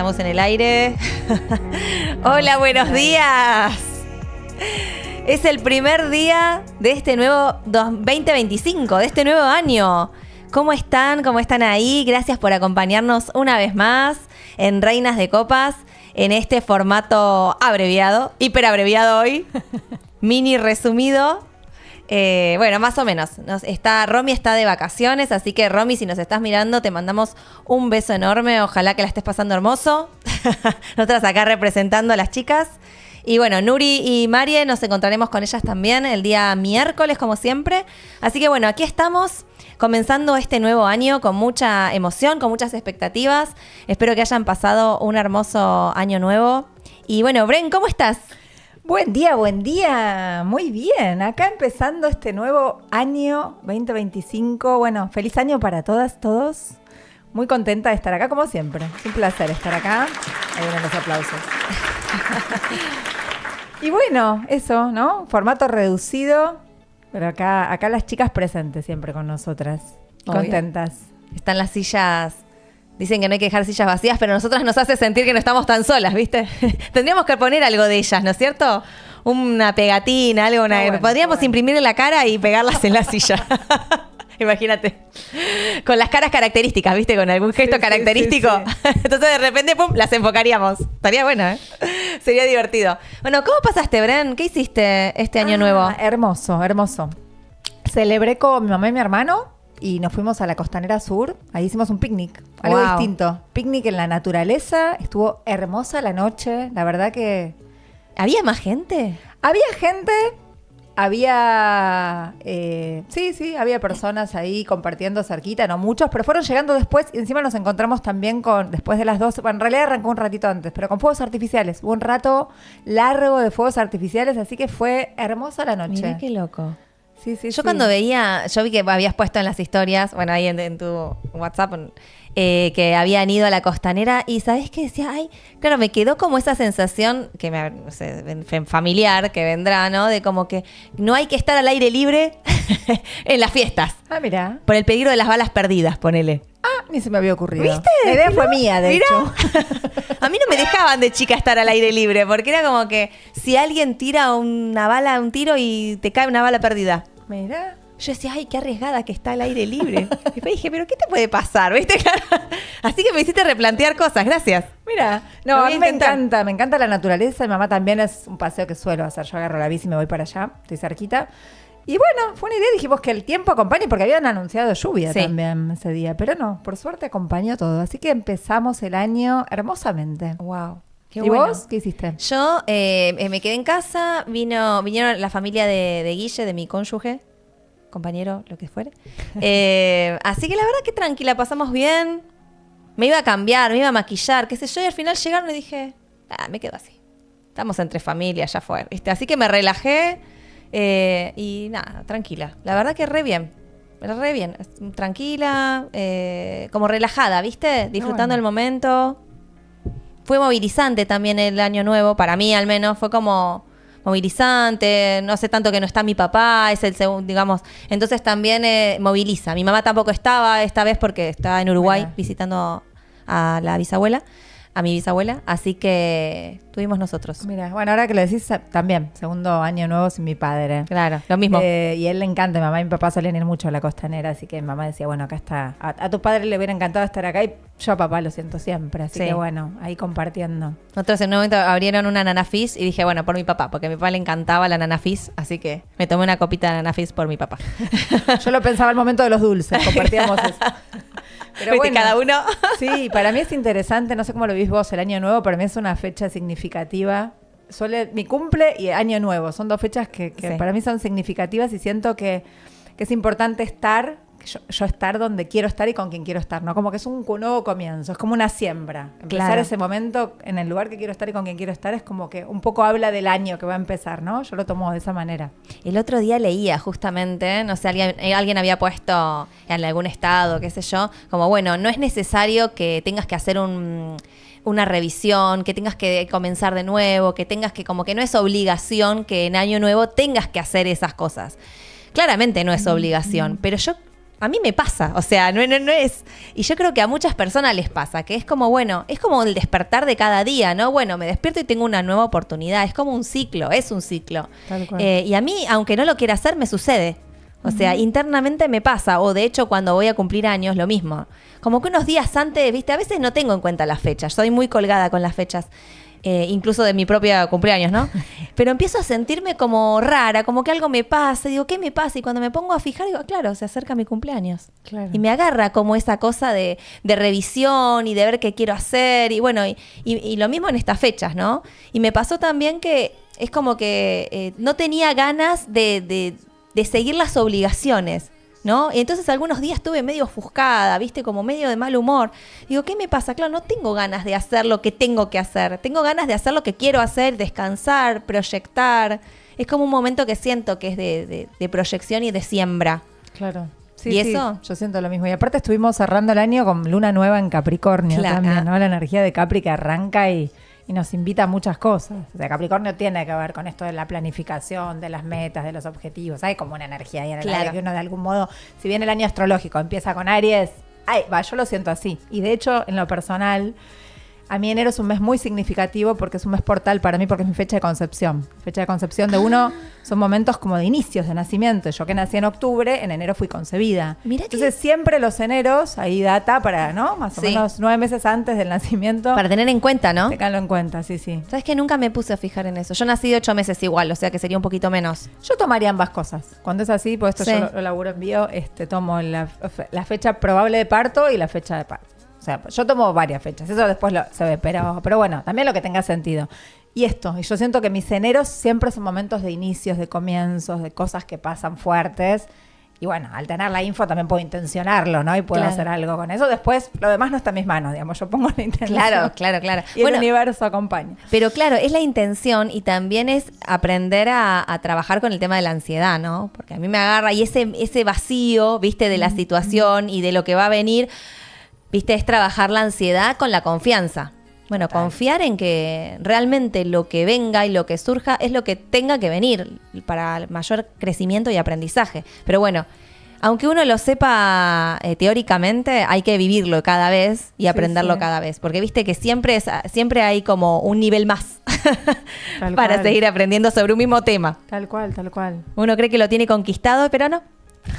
Estamos en el aire. Hola, buenos días. Es el primer día de este nuevo 2025, de este nuevo año. ¿Cómo están? ¿Cómo están ahí? Gracias por acompañarnos una vez más en Reinas de Copas, en este formato abreviado, hiperabreviado hoy, mini resumido. Bueno, más o menos. Romy está de vacaciones, así que Romy, si nos estás mirando, te mandamos un beso enorme. Ojalá que la estés pasando hermoso. Nosotras acá representando a las chicas. Y bueno, Nuri y Marie, nos encontraremos con ellas también el día miércoles, como siempre. Así que bueno, aquí estamos comenzando este nuevo año con mucha emoción, con muchas expectativas. Espero que hayan pasado un hermoso año nuevo. Y bueno, Bren, ¿cómo estás? Buen día, muy bien. Acá empezando este nuevo año 2025. Bueno, feliz año para todas, todos. Muy contenta de estar acá, como siempre. Es un placer estar acá. Ahí vienen los aplausos. Y bueno, eso, ¿no? Formato reducido, pero acá las chicas presentes siempre con nosotras. Obvio. Contentas. Están las sillas. Dicen que no hay que dejar sillas vacías, pero a nosotras nos hace sentir que no estamos tan solas, ¿viste? Tendríamos que poner algo de ellas, ¿no es cierto? Una pegatina, algo. Podríamos imprimir en la cara y pegarlas en la silla. Imagínate. Con las caras características, ¿viste? Con algún gesto característico. Sí. Entonces, de repente, pum, las enfocaríamos. Estaría bueno, ¿eh? Sería divertido. Bueno, ¿cómo pasaste, Bren? ¿Qué hiciste este año nuevo? Hermoso, hermoso. Celebré con mi mamá y mi hermano. Y nos fuimos a la Costanera Sur. Ahí hicimos un picnic, algo distinto. Picnic en la naturaleza. Estuvo hermosa la noche. La verdad que... ¿Había más gente? Había gente. Había... sí, había personas ahí compartiendo cerquita. No muchos, pero fueron llegando después. Y encima nos encontramos también con... Después de las 12... Bueno, en realidad arrancó un ratito antes, pero con fuegos artificiales. Hubo un rato largo de fuegos artificiales. Así que fue hermosa la noche. Mirá qué loco. Sí, yo cuando veía, yo vi que habías puesto en las historias, bueno, ahí en tu WhatsApp, que habían ido a la Costanera y ¿sabés qué decía? Ay, claro, me quedó como esa sensación que no sé, familiar que vendrá, ¿no? De como que no hay que estar al aire libre en las fiestas. Ah, mira. Por el peligro de las balas perdidas, ponele. Ah, ni se me había ocurrido. ¿Viste? La idea fue mía, de hecho. A mí no me dejaban de chica estar al aire libre, porque era como que si alguien tira una bala, un tiro y te cae una bala perdida. Mira. Yo decía, ay, qué arriesgada que está al aire libre. Y después dije, pero ¿qué te puede pasar? ¿Viste? Así que me hiciste replantear cosas, gracias. Mira, no, a mí me encanta la naturaleza. Mi mamá también es un paseo que suelo hacer. Yo agarro la bici y me voy para allá, estoy cerquita. Y bueno, fue una idea, dijimos que el tiempo acompañe, porque habían anunciado lluvia también ese día. Pero no, por suerte acompañó todo. Así que empezamos el año hermosamente. Wow. ¿Y vos qué hiciste? Yo me quedé en casa, vinieron la familia de Guille, de mi cónyuge, compañero, lo que fuere. Así que la verdad que tranquila, pasamos bien. Me iba a cambiar, me iba a maquillar, qué sé yo, y al final llegaron y dije, me quedo así. Estamos entre familias, ya fue, ¿viste? Así que me relajé y nada, tranquila. La verdad que re bien, tranquila, como relajada, ¿viste? Disfrutando el momento. Fue movilizante también el año nuevo, para mí al menos, fue como movilizante, no hace tanto que no está mi papá, es el segundo, digamos, entonces también moviliza. Mi mamá tampoco estaba esta vez porque estaba en Uruguay visitando a mi bisabuela, así que tuvimos nosotros. Mira, bueno, ahora que lo decís, también, segundo año nuevo sin mi padre. Claro, lo mismo. Y a él le encanta, mi mamá y mi papá solían ir mucho a la Costanera, así que mi mamá decía, bueno, acá está, a tu padre le hubiera encantado estar acá y yo a papá lo siento siempre, así que bueno, ahí compartiendo. Nosotros en un momento abrieron una Nana Fizz y dije, bueno, por mi papá, porque a mi papá le encantaba la Nana Fizz, así que me tomé una copita de Nana Fizz por mi papá. Yo lo pensaba al momento de los dulces, compartíamos eso. Pero bueno, cada uno. Sí, para mí es interesante, no sé cómo lo vivís vos el año nuevo, para mí es una fecha significativa. Mi cumple y año nuevo, son dos fechas que para mí son significativas y siento que es importante estar, yo estar donde quiero estar y con quien quiero estar, ¿no? Como que es un nuevo comienzo, es como una siembra. Empezar ese momento en el lugar que quiero estar y con quien quiero estar es como que un poco habla del año que va a empezar, ¿no? Yo lo tomo de esa manera. El otro día leía justamente, no sé, alguien había puesto en algún estado, qué sé yo, como bueno, no es necesario que tengas que hacer una revisión, que tengas que comenzar de nuevo, que tengas que, como que no es obligación que en año nuevo tengas que hacer esas cosas. Claramente no es obligación, pero yo a mí me pasa, o sea, no es... Y yo creo que a muchas personas les pasa, que es como, bueno, es como el despertar de cada día, ¿no? Bueno, me despierto y tengo una nueva oportunidad, es como un ciclo, es un ciclo. Tal cual. Y a mí, aunque no lo quiera hacer, me sucede. O sea, internamente me pasa, o de hecho cuando voy a cumplir años, lo mismo. Como que unos días antes, viste, a veces no tengo en cuenta las fechas, soy muy colgada con las fechas. Incluso de mi propia cumpleaños, ¿no? Pero empiezo a sentirme como rara, como que algo me pasa, digo, ¿qué me pasa? Y cuando me pongo a fijar, digo, claro, se acerca mi cumpleaños. Claro. Y me agarra como esa cosa de revisión y de ver qué quiero hacer, y bueno, y lo mismo en estas fechas, ¿no? Y me pasó también que es como que no tenía ganas de seguir las obligaciones, ¿no? Y entonces algunos días estuve medio ofuscada, ¿viste? Como medio de mal humor. Digo, ¿qué me pasa? Claro, no tengo ganas de hacer lo que tengo que hacer. Tengo ganas de hacer lo que quiero hacer, descansar, proyectar. Es como un momento que siento que es de proyección y de siembra. Claro. Sí, ¿Y sí, eso? yo siento lo mismo. Y aparte estuvimos cerrando el año con luna nueva en Capricornio Claro. también, ¿no? La energía de Capri que arranca y nos invita a muchas cosas. O sea, Capricornio tiene que ver con esto de la planificación, de las metas, de los objetivos. Hay como una energía ahí en el Claro. aire que uno de algún modo, si bien el año astrológico empieza con Aries, yo lo siento así. Y de hecho, en lo personal, a mí enero es un mes muy significativo porque es un mes portal para mí, porque es mi fecha de concepción. Fecha de concepción de uno son momentos como de inicios de nacimiento. Yo que nací en octubre, en enero fui concebida. Mirá Entonces siempre los eneros, ahí data para, ¿no? Más o Sí. menos 9 meses antes del nacimiento. Para tener en cuenta, ¿no? Ténganlo en cuenta, sí, sí. ¿Sabes que nunca me puse a fijar en eso? Yo nací de 8 meses igual, o sea que sería un poquito menos. Yo tomaría ambas cosas. Cuando es así, pues esto Sí. yo lo laburo en bio, tomo la fecha probable de parto y la fecha de parto. O sea, yo tomo varias fechas, eso después se ve, pero bueno, también lo que tenga sentido. Y yo siento que mis eneros siempre son momentos de inicios, de comienzos, de cosas que pasan fuertes. Y bueno, al tener la info también puedo intencionarlo, ¿no? Y puedo Claro. hacer algo con eso. Después, lo demás no está en mis manos, digamos. Yo pongo la intención. Claro. Y el universo acompaña. Pero claro, es la intención y también es aprender a trabajar con el tema de la ansiedad, ¿no? Porque a mí me agarra y ese vacío, ¿viste? De la situación y de lo que va a venir, ¿viste? Es trabajar la ansiedad con la confianza. Bueno, confiar en que realmente lo que venga y lo que surja es lo que tenga que venir para el mayor crecimiento y aprendizaje. Pero bueno, aunque uno lo sepa teóricamente, hay que vivirlo cada vez y aprenderlo sí. cada vez. Porque viste que siempre hay como un nivel más Tal para cual. seguir aprendiendo sobre un mismo tema. Tal cual, tal cual. Uno cree que lo tiene conquistado, pero no.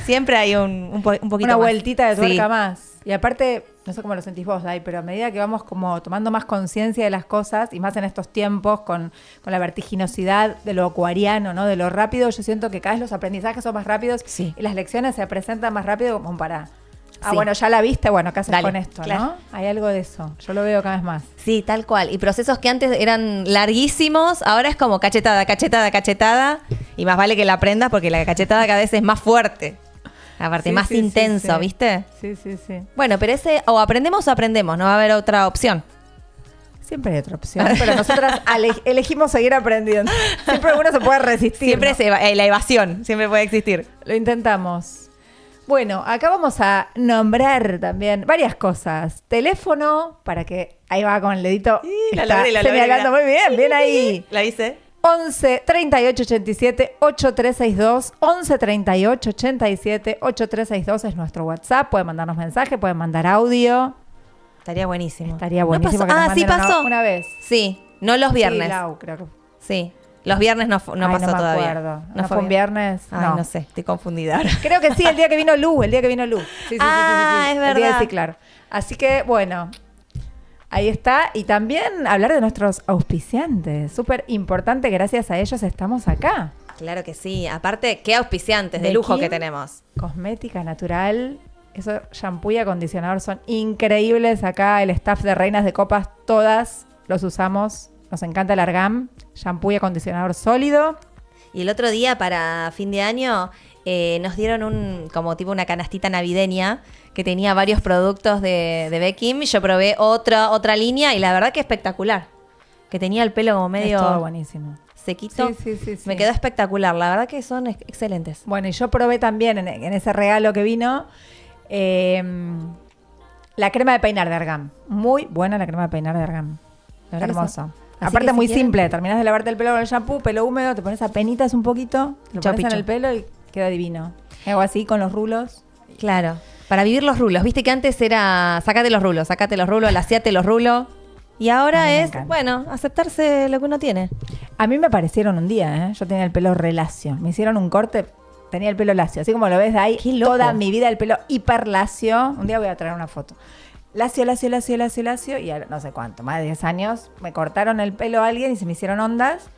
Siempre hay un poquito Una más. vueltita de tuerca Sí. más. Y aparte, no sé cómo lo sentís vos, Dai, pero a medida que vamos como tomando más conciencia de las cosas, y más en estos tiempos, con la vertiginosidad de lo acuariano, ¿no? De lo rápido, yo siento que cada vez los aprendizajes son más rápidos Sí. y las lecciones se presentan más rápido como para... Sí. Bueno, ya la viste, bueno, ¿qué haces Dale, con esto, claro. no? Hay algo de eso. Yo lo veo cada vez más. Sí, tal cual. Y procesos que antes eran larguísimos, ahora es como cachetada, cachetada, cachetada. Y más vale que la aprendas porque la cachetada cada vez es más fuerte. Aparte, Sí, más sí, intenso, sí, sí. ¿viste? Sí, sí, sí. Bueno, pero o aprendemos o aprendemos, no va a haber otra opción. Siempre hay otra opción, pero nosotras elegimos seguir aprendiendo. Siempre uno se puede resistir. Siempre ¿no? es la evasión, siempre puede existir. Lo intentamos. Bueno, acá vamos a nombrar también varias cosas. Teléfono, para que ahí va con el dedito. la Está logré, señalando muy bien, bien ahí. La hice. 11 38 87 8362. 11 38 87 8362 es nuestro WhatsApp. Pueden mandarnos mensaje, pueden mandar audio. Estaría buenísimo. Estaría buenísimo ¿No que pasó? nos Sí manden pasó. una vez. Sí, no los viernes. Sí, Lau, creo que. Sí, los viernes no Ay, pasó no me todavía. acuerdo. ¿No fue un viernes? Ay, no sé, estoy confundida ahora. Creo que sí, el día que vino Lu. Sí, Ah, es El día verdad. de Ciclar. Así que, bueno, ahí está. Y también hablar de nuestros auspiciantes. Súper importante, gracias a ellos estamos acá. Claro que sí. Aparte, qué auspiciantes de De lujo Kim. que tenemos. Cosmética natural. Eso, shampoo y acondicionador son increíbles acá. El staff de Reinas de Copas, todas los usamos. Nos encanta el Argam. Shampoo y acondicionador sólido. Y el otro día, para fin de año, nos dieron como tipo una canastita navideña que tenía varios productos de Beckham. Yo probé otra línea y la verdad que espectacular. Que tenía el pelo como medio Es todo buenísimo. sequito. Sí. Me quedó espectacular. La verdad que son excelentes. Bueno, y yo probé también en ese regalo que vino la crema de peinar de Argam. Muy buena la crema de peinar de Argam. La verdad que Hermoso. sí. Así Aparte que si muy quieren- simple. Terminás de lavarte el pelo con el shampoo, pelo húmedo, te pones apenitas un poquito, lo Chau, pones en pichu. el pelo y queda divino. Hago así con los rulos. Claro, para vivir los rulos. Viste que antes era sacate los rulos, laciate los rulos. Y ahora es, bueno, aceptarse lo que uno tiene. A mí me parecieron un día, ¿eh? Yo tenía el pelo relacio. Me hicieron un corte, tenía el pelo lacio. Así como lo ves de ahí, toda mi vida el pelo hiper lacio. Un día voy a traer una foto. Lacio. Y a no sé cuánto, más de 10 años, me cortaron el pelo a alguien y se me hicieron ondas.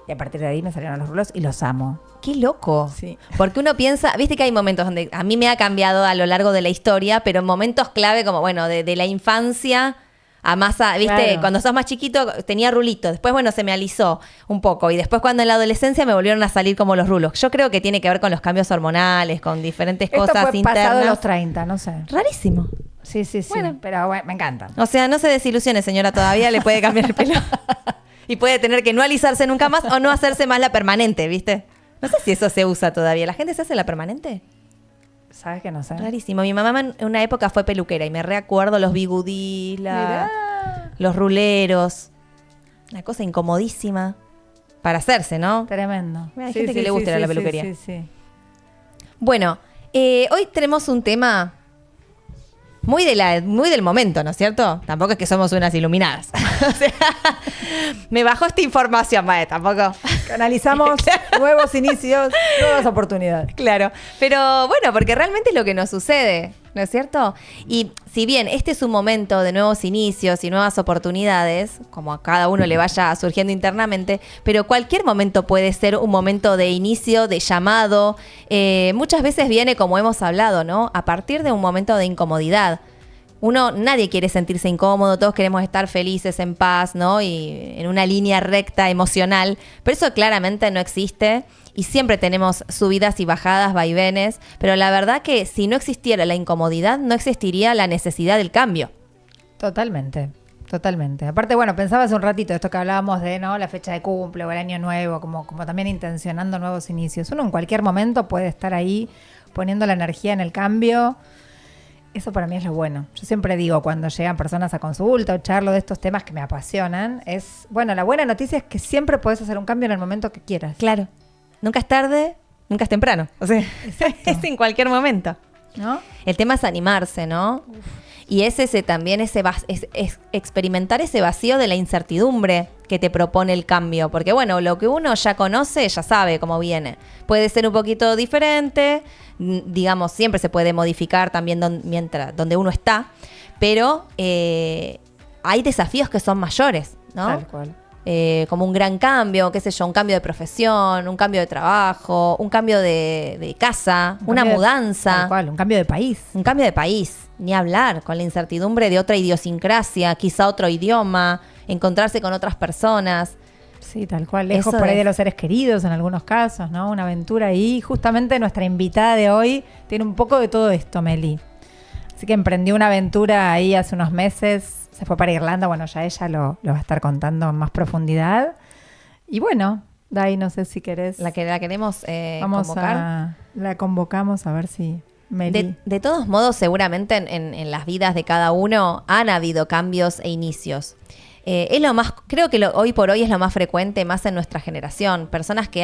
Y a partir de ahí me salieron los rulos y los amo. ¡Qué loco! Sí. Porque uno piensa, viste que hay momentos donde a mí me ha cambiado a lo largo de la historia, pero en momentos clave como, bueno, de la infancia a más, viste, claro. Cuando sos más chiquito tenía rulitos, después, bueno, se me alisó un poco y después cuando en la adolescencia me volvieron a salir como los rulos. Yo creo que tiene que ver con los cambios hormonales, con diferentes cosas fue internas. Pasado de los 30, no sé. Rarísimo. Sí. Bueno, pero bueno, me encanta. O sea, no se desilusione, señora, todavía le puede cambiar el pelo. Y puede tener que no alisarse nunca más o no hacerse más la permanente, ¿viste? No sé si eso se usa todavía. ¿La gente se hace la permanente? ¿Sabes que no sé? Rarísimo. Mi mamá en una época fue peluquera y me reacuerdo los bigudís, los ruleros. Una cosa incomodísima para hacerse, ¿no? Tremendo. Hay gente que le gusta la peluquería. Sí. Bueno, hoy tenemos un tema muy del momento, ¿no es cierto? Tampoco es que somos unas iluminadas. O sea, me bajó esta información, tampoco. Canalizamos nuevos inicios, nuevas oportunidades. Claro, pero bueno, porque realmente es lo que nos sucede, ¿no es cierto? Y si bien este es un momento de nuevos inicios y nuevas oportunidades, como a cada uno le vaya surgiendo internamente, pero cualquier momento puede ser un momento de inicio, de llamado. Muchas veces viene, como hemos hablado, ¿no? A partir de un momento de incomodidad. Nadie quiere sentirse incómodo, todos queremos estar felices, en paz, ¿no? Y en una línea recta emocional, pero eso claramente no existe y siempre tenemos subidas y bajadas, vaivenes, pero la verdad que si no existiera la incomodidad, no existiría la necesidad del cambio. Totalmente. Aparte, bueno, pensaba hace un ratito esto que hablábamos de, ¿no? La fecha de cumple o el año nuevo, como también intencionando nuevos inicios. Uno en cualquier momento puede estar ahí poniendo la energía en el cambio. Eso para mí es lo bueno. Yo siempre digo cuando llegan personas a consulta o charlo de estos temas que me apasionan, la buena noticia es que siempre puedes hacer un cambio en el momento que quieras. Claro. Nunca es tarde, nunca es temprano. O sea, es en cualquier momento. ¿No? El tema es animarse, ¿no? Uf. Y es también es experimentar ese vacío de la incertidumbre que te propone el cambio. Porque bueno, lo que uno ya conoce, ya sabe cómo viene. Puede ser un poquito diferente, digamos, siempre se puede modificar también donde uno está, pero hay desafíos que son mayores, ¿no? Tal cual. Como un gran cambio, qué sé yo, un cambio de profesión, un cambio de trabajo, un cambio de casa, una mudanza. Tal cual, un cambio de país. Un cambio de país, ni hablar, con la incertidumbre de otra idiosincrasia, quizá otro idioma, encontrarse con otras personas. Sí, tal cual, lejos por ahí de los seres queridos en algunos casos, ¿no? Una aventura ahí. Justamente nuestra invitada de hoy tiene un poco de todo esto, Meli. Así que emprendió una aventura ahí hace unos meses. Se fue para Irlanda, bueno, ya ella lo va a estar contando en más profundidad. Y bueno, Dai, no sé si querés. La queremos vamos convocar. La convocamos a ver si Meli. De todos modos, seguramente en las vidas de cada uno han habido cambios e inicios. Es lo más, creo que hoy por hoy es lo más frecuente, más en nuestra generación. Personas que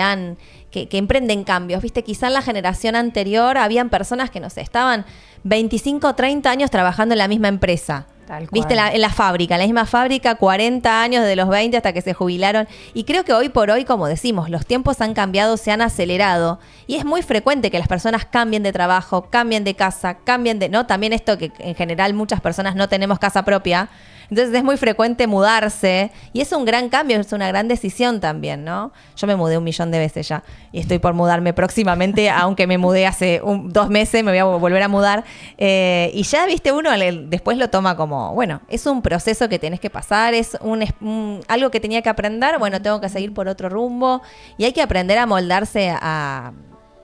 emprenden cambios. Viste, quizá en la generación anterior habían personas que, no sé, estaban 25, 30 años trabajando en la misma empresa. Viste, en la fábrica, en la misma fábrica, 40 años desde los 20 hasta que se jubilaron. Y creo que hoy por hoy, como decimos, los tiempos han cambiado, se han acelerado. Y es muy frecuente que las personas cambien de trabajo, cambien de casa, ¿no? También esto que en general muchas personas no tenemos casa propia. Entonces es muy frecuente mudarse y es un gran cambio, es una gran decisión también, ¿no? Yo me mudé 1.000.000 de veces ya y estoy por mudarme próximamente, aunque me mudé hace 2 meses, me voy a volver a mudar. Y ya, viste, uno después lo toma como, bueno, es un proceso que tenés que pasar, es algo que tenía que aprender, bueno, tengo que seguir por otro rumbo y hay que aprender a moldarse a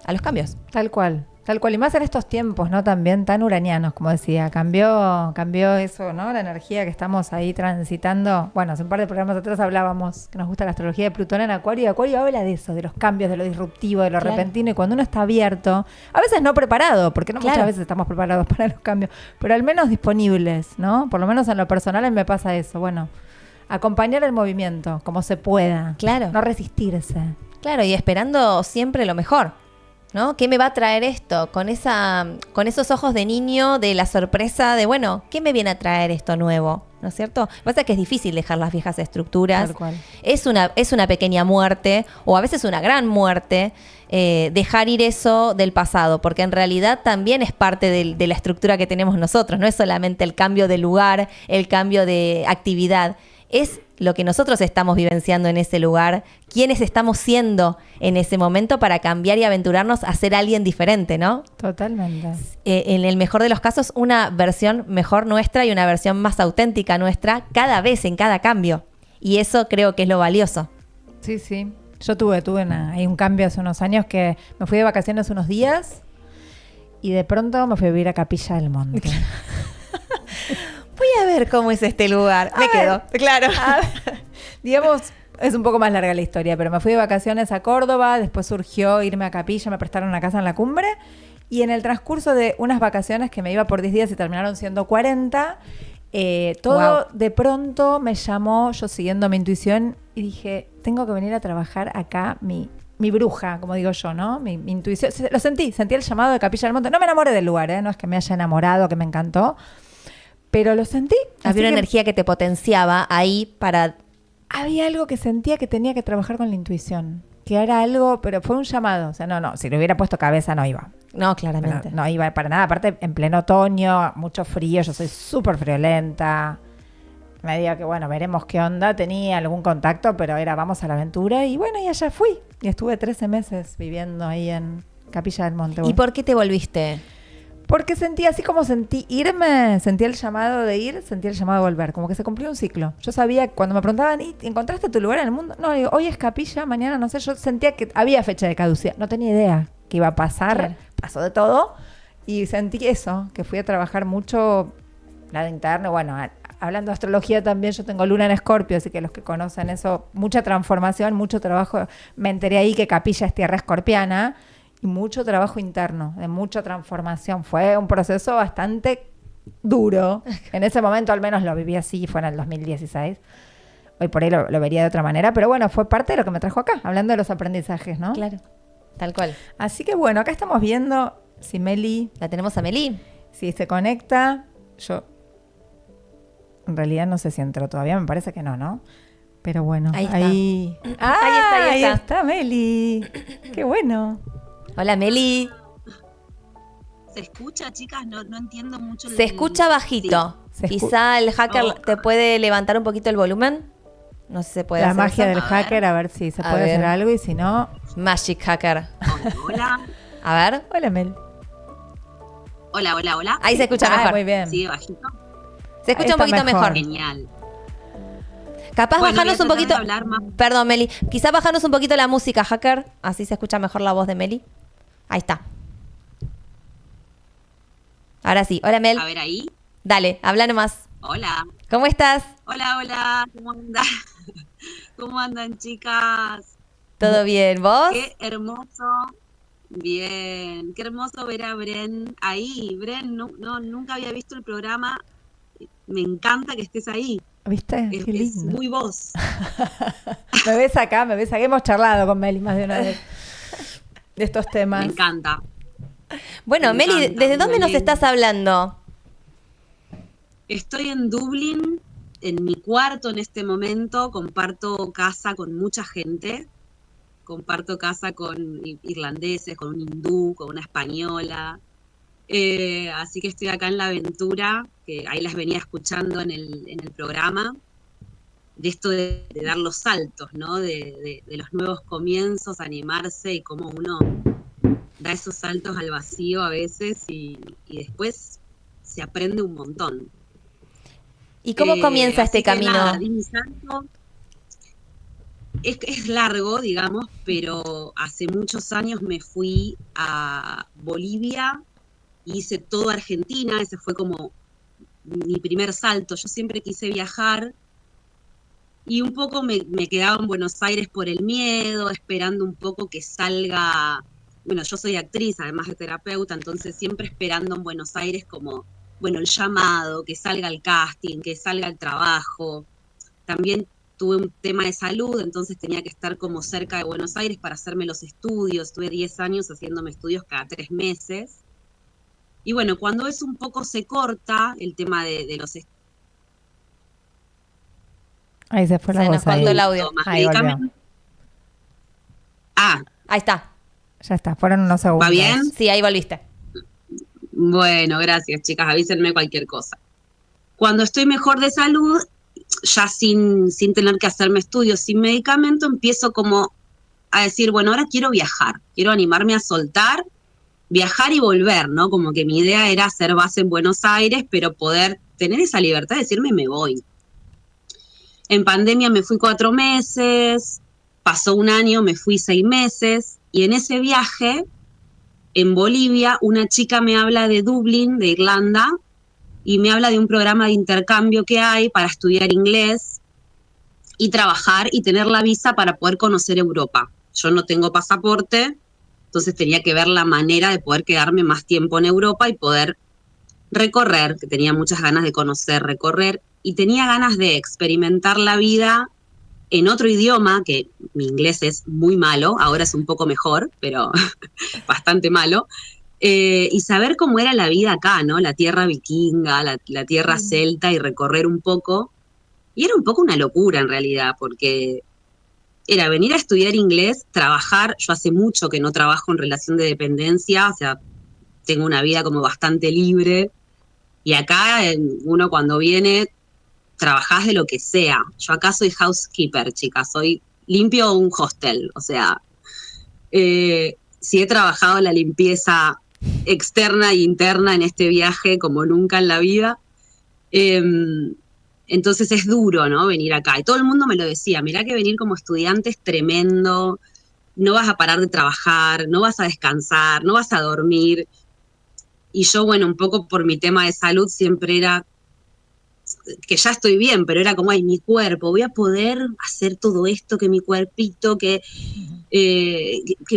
los cambios. Tal cual, y más en estos tiempos, ¿no? También tan uranianos, como decía, cambió eso, ¿no? La energía que estamos ahí transitando. Bueno, hace un par de programas atrás hablábamos que nos gusta la astrología de Plutón en Acuario, y Acuario habla de eso, de los cambios, de lo disruptivo, de lo repentino, y cuando uno está abierto, a veces no preparado, porque no muchas veces estamos preparados para los cambios, pero al menos disponibles, ¿no? Por lo menos en lo personal a mí me pasa eso, bueno, acompañar el movimiento como se pueda. Claro. No resistirse. Claro, y esperando siempre lo mejor. ¿no? ¿Qué me va a traer esto? Con esos ojos de niño, de la sorpresa de, bueno, ¿qué me viene a traer esto nuevo? ¿No es cierto? Lo que pasa es que es difícil dejar las viejas estructuras. Tal cual. Es una pequeña muerte, o a veces una gran muerte, dejar ir eso del pasado, porque en realidad también es parte de la estructura que tenemos nosotros. No es solamente el cambio de lugar, el cambio de actividad. Es lo que nosotros estamos vivenciando en ese lugar, quiénes estamos siendo en ese momento para cambiar y aventurarnos a ser alguien diferente, ¿no? Totalmente. En el mejor de los casos, una versión mejor nuestra y una versión más auténtica nuestra cada vez, en cada cambio. Y eso creo que es lo valioso. Sí, sí. Yo tuve ahí un cambio hace unos años que me fui de vacaciones unos días y de pronto me fui a vivir a Capilla del Monte. Voy a ver cómo es este lugar. Me quedo, claro. Digamos, es un poco más larga la historia, pero me fui de vacaciones a Córdoba, después surgió irme a Capilla, me prestaron una casa en la Cumbre, y en el transcurso de unas vacaciones que me iba por 10 días y terminaron siendo 40, todo de pronto me llamó, yo siguiendo mi intuición, y dije, tengo que venir a trabajar acá, mi bruja, como digo yo, ¿no? Mi intuición, lo sentí el llamado de Capilla del Monte. No me enamoré del lugar, no es que me haya enamorado, que me encantó, pero lo sentí. Había una energía que te potenciaba ahí para... Había algo que sentía que tenía que trabajar con la intuición. Que era algo, pero fue un llamado. O sea, no, si le hubiera puesto cabeza no iba. No, claramente. Pero no iba para nada. Aparte, en pleno otoño, mucho frío, yo soy súper friolenta. Me diga que, bueno, veremos qué onda. Tenía algún contacto, pero era vamos a la aventura. Y bueno, y allá fui. Y estuve 13 meses viviendo ahí en Capilla del Monte. ¿Y por qué te volviste? Porque sentí, así como sentí irme, sentí el llamado de ir, sentí el llamado de volver. Como que se cumplió un ciclo. Yo sabía, cuando me preguntaban, ¿y encontraste tu lugar en el mundo? No, digo, hoy es Capilla, mañana no sé. Yo sentía que había fecha de caducidad. No tenía idea que iba a pasar. Claro. Pasó de todo. Y sentí eso, que fui a trabajar mucho lado interno. Bueno, hablando de astrología también, yo tengo luna en Escorpio, así que los que conocen eso, mucha transformación, mucho trabajo. Me enteré ahí que Capilla es tierra escorpiana. Y mucho trabajo interno, de mucha transformación. Fue un proceso bastante duro. En ese momento al menos lo viví así, fue en el 2016. Hoy por ahí lo vería de otra manera, pero bueno, fue parte de lo que me trajo acá, hablando de los aprendizajes, ¿no? Claro, tal cual. Así que bueno, acá estamos viendo si Meli... La tenemos a Meli. Si se conecta, yo... En realidad no sé si entró todavía, me parece que no. Pero bueno, ahí está. Ahí está Meli. Qué bueno. Hola, Meli. ¿Se escucha, chicas? No entiendo mucho. Se escucha bajito. Sí. Quizá el hacker te puede levantar un poquito el volumen. No sé si se puede La hacer magia eso. del hacker, a ver si se puede hacer algo y si no... Magic hacker. Hola. A ver. Hola, Mel. Hola. Ahí se escucha mejor. Muy bien. ¿Sigue bajito? Se escucha un poquito mejor. Genial. Capaz bajarnos un poquito... Más. Perdón, Meli. Quizá bajarnos un poquito la música, hacker. Así se escucha mejor la voz de Meli. Ahí está. Ahora sí. Hola, Mel. A ver ahí. Dale, habla nomás. Hola. ¿Cómo estás? Hola. ¿Cómo andan? ¿Cómo andan, chicas? ¿Todo bien? ¿Vos? Qué hermoso. Bien. Qué hermoso ver a Bren ahí. Bren, nunca había visto el programa. Me encanta que estés ahí. ¿Viste? Qué lindo. Es muy vos. Me ves acá. Hemos charlado con Meli más de una vez de estos temas. Me encanta. Bueno, Me Meli, encanta, ¿desde dónde nos Meli. estás hablando? Estoy en Dublín, en mi cuarto en este momento. Comparto casa con mucha gente. Comparto casa con irlandeses, con un hindú, con una española. Así que estoy acá en la aventura, que ahí las venía escuchando en el programa, de esto de dar los saltos, ¿no? De los nuevos comienzos, animarse y cómo uno da esos saltos al vacío a veces y después se aprende un montón. ¿Y cómo comienza este camino? Nada, di mi salto. Es largo, digamos, pero hace muchos años me fui a Bolivia. Hice toda Argentina, ese fue como mi primer salto. Yo siempre quise viajar y un poco me quedaba en Buenos Aires por el miedo, esperando un poco que salga. Bueno, yo soy actriz, además de terapeuta, entonces siempre esperando en Buenos Aires como, bueno, el llamado, que salga el casting, que salga el trabajo. También tuve un tema de salud, entonces tenía que estar como cerca de Buenos Aires para hacerme los estudios. Estuve 10 años haciéndome estudios cada 3 meses. Y bueno, cuando eso un poco se corta, el tema de los estudios. Ahí se fue la Se voz. nos cortó el audio. Ahí volvió. Ahí está. Ya está, fueron unos segundos. ¿Va bien? Sí, ahí volviste. Bueno, gracias, chicas, avísenme cualquier cosa. Cuando estoy mejor de salud, ya sin tener que hacerme estudios, sin medicamento, empiezo como a decir, bueno, ahora quiero viajar, quiero animarme a soltar, viajar y volver, ¿no? Como que mi idea era hacer base en Buenos Aires, pero poder tener esa libertad de decirme, me voy. En pandemia me fui 4 meses, pasó un año, me fui 6 meses, y en ese viaje, en Bolivia, una chica me habla de Dublín, de Irlanda, y me habla de un programa de intercambio que hay para estudiar inglés y trabajar y tener la visa para poder conocer Europa. Yo no tengo pasaporte, entonces tenía que ver la manera de poder quedarme más tiempo en Europa y poder recorrer, que tenía muchas ganas de conocer, recorrer, y tenía ganas de experimentar la vida en otro idioma, que mi inglés es muy malo, ahora es un poco mejor, pero bastante malo, y saber cómo era la vida acá, ¿no? La tierra vikinga, la tierra celta, y recorrer un poco. Y era un poco una locura en realidad, porque era venir a estudiar inglés, trabajar. Yo hace mucho que no trabajo en relación de dependencia, o sea, tengo una vida como bastante libre. Y acá uno cuando viene, trabajás de lo que sea. Yo acá soy housekeeper, chicas, soy limpio un hostel, o sea, si he trabajado la limpieza externa e interna en este viaje como nunca en la vida, entonces es duro, ¿no? Venir acá. Y todo el mundo me lo decía, mirá que venir como estudiante es tremendo, no vas a parar de trabajar, no vas a descansar, no vas a dormir. Y yo, bueno, un poco por mi tema de salud siempre era que ya estoy bien, pero era como, ay, mi cuerpo, voy a poder hacer todo esto, que mi cuerpito, que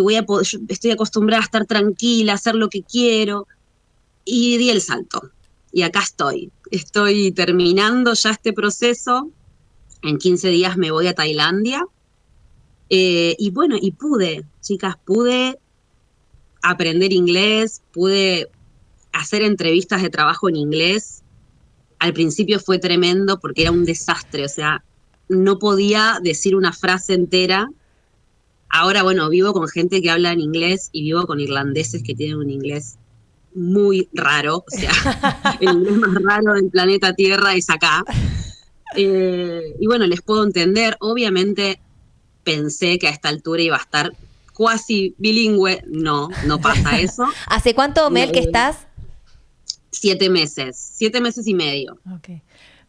voy a poder, estoy acostumbrada a estar tranquila, a hacer lo que quiero, y di el salto. Y acá estoy terminando ya este proceso, en 15 días me voy a Tailandia, y bueno, y pude aprender inglés, pude hacer entrevistas de trabajo en inglés. Al principio fue tremendo porque era un desastre, o sea, no podía decir una frase entera. Ahora, bueno, vivo con gente que habla en inglés y vivo con irlandeses que tienen un inglés muy raro, o sea, el inglés más raro del planeta Tierra es acá. Y bueno, les puedo entender. Obviamente pensé que a esta altura iba a estar cuasi bilingüe. No pasa eso. ¿Hace cuánto, Mel, que estás? 7 meses y medio. Okay.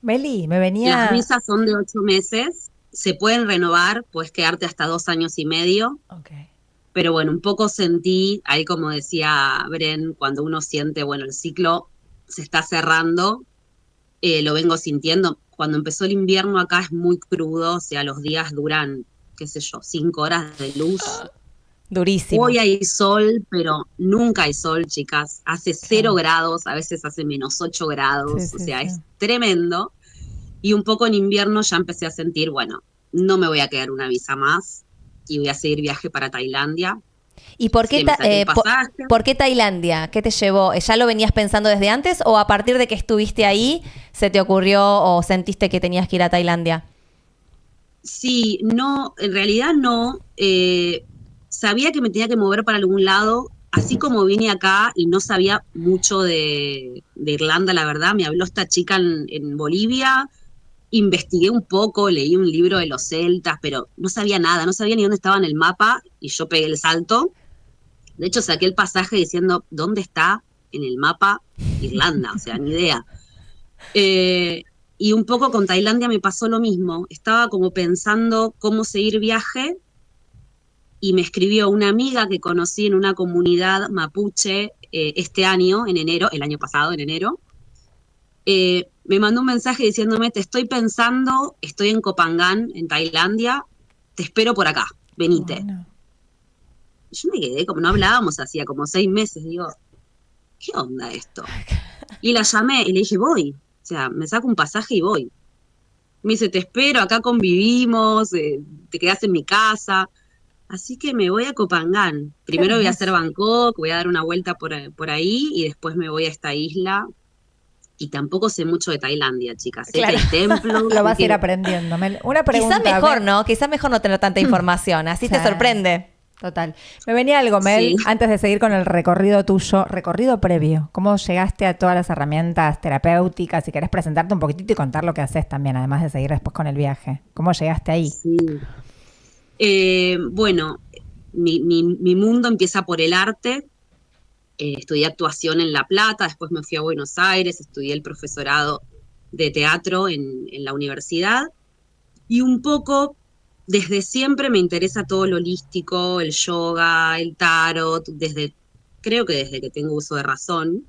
Meli, me venía... Las visas son de 8 meses, se pueden renovar, puedes quedarte hasta 2 años y medio. Okay. Pero bueno, un poco sentí, ahí como decía Bren, cuando uno siente, bueno, el ciclo se está cerrando, lo vengo sintiendo. Cuando empezó el invierno acá es muy crudo, o sea, los días duran, qué sé yo, 5 horas de luz. Durísimo. Hoy hay sol, pero nunca hay sol, chicas. Hace 0 grados, a veces hace -8 grados, sí, o sea, sí. Es tremendo. Y un poco en invierno ya empecé a sentir, bueno, no me voy a quedar una visa más y voy a seguir viaje para Tailandia. ¿Y por qué, por qué Tailandia? ¿Qué te llevó? ¿Ya lo venías pensando desde antes o a partir de que estuviste ahí se te ocurrió o sentiste que tenías que ir a Tailandia? Sí, no, en realidad no. Sabía que me tenía que mover para algún lado, así como vine acá y no sabía mucho de Irlanda, la verdad. Me habló esta chica en Bolivia, investigué un poco, leí un libro de los celtas, pero no sabía nada, no sabía ni dónde estaba en el mapa y yo pegué el salto. De hecho, saqué el pasaje diciendo, ¿dónde está en el mapa Irlanda? O sea, ni idea. Y un poco con Tailandia me pasó lo mismo. Estaba como pensando cómo seguir viaje y me escribió una amiga que conocí en una comunidad mapuche este año, en enero, el año pasado, en enero. Me mandó un mensaje diciéndome, te estoy pensando, estoy en Koh Phangan, en Tailandia, te espero por acá, venite. Bueno. Yo me quedé, como no hablábamos hacía como 6 meses, digo, ¿qué onda esto? Y la llamé y le dije, voy, o sea, me saco un pasaje y voy. Me dice, te espero, acá convivimos, te quedás en mi casa. Así que me voy a Copangán. Primero voy a hacer Bangkok, voy a dar una vuelta por ahí y después me voy a esta isla. Y tampoco sé mucho de Tailandia, chicas. Sé Claro. que hay templos. Lo vas a ir aprendiendo. Una pregunta. Quizá mejor, ¿no? Quizá mejor no tener tanta información. Así te Sí. sorprende. Total. Me venía algo, Mel, Sí. antes de seguir con el recorrido tuyo, recorrido previo. ¿Cómo llegaste a todas las herramientas terapéuticas? Si querés presentarte un poquitito y contar lo que haces también, además de seguir después con el viaje. ¿Cómo llegaste ahí? Sí. Bueno, mi mundo empieza por el arte. Estudié actuación en La Plata, después me fui a Buenos Aires, estudié el profesorado de teatro en la universidad. Y un poco, desde siempre me interesa todo lo holístico, el yoga, el tarot, creo que desde que tengo uso de razón.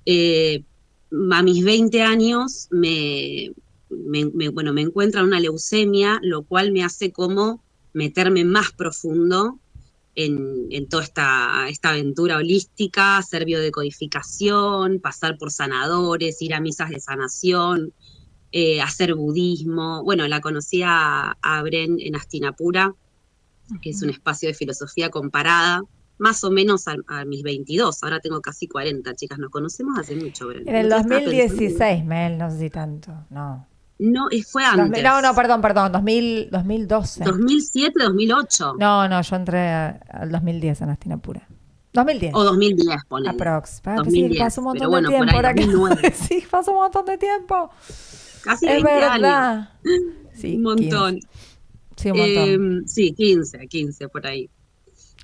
A mis 20 años bueno, me encuentran una leucemia, lo cual me hace como meterme más profundo en toda esta aventura holística, hacer biodecodificación, pasar por sanadores, ir a misas de sanación, hacer budismo. Bueno, la conocí a Bren en Hastinapura, que es un espacio de filosofía comparada, más o menos a mis 22. Ahora tengo casi 40, chicas. Nos conocemos hace mucho, Bren. En el ¿No te estás 2016, pensando? Mel, no sé si tanto. No. No, fue antes. No, perdón. 2012. 2007, 2008. No, yo entré al 2010 en Hastinapura. 2010. O 2010, ponele. Aprox. Que sí, 2010, pasó un montón pero bueno, de tiempo. por ahí, 2009. Sí, pasó un montón de tiempo. Casi Es 20 verdad. años. Sí, Un montón. 15. Sí, un montón. Sí, 15 por ahí.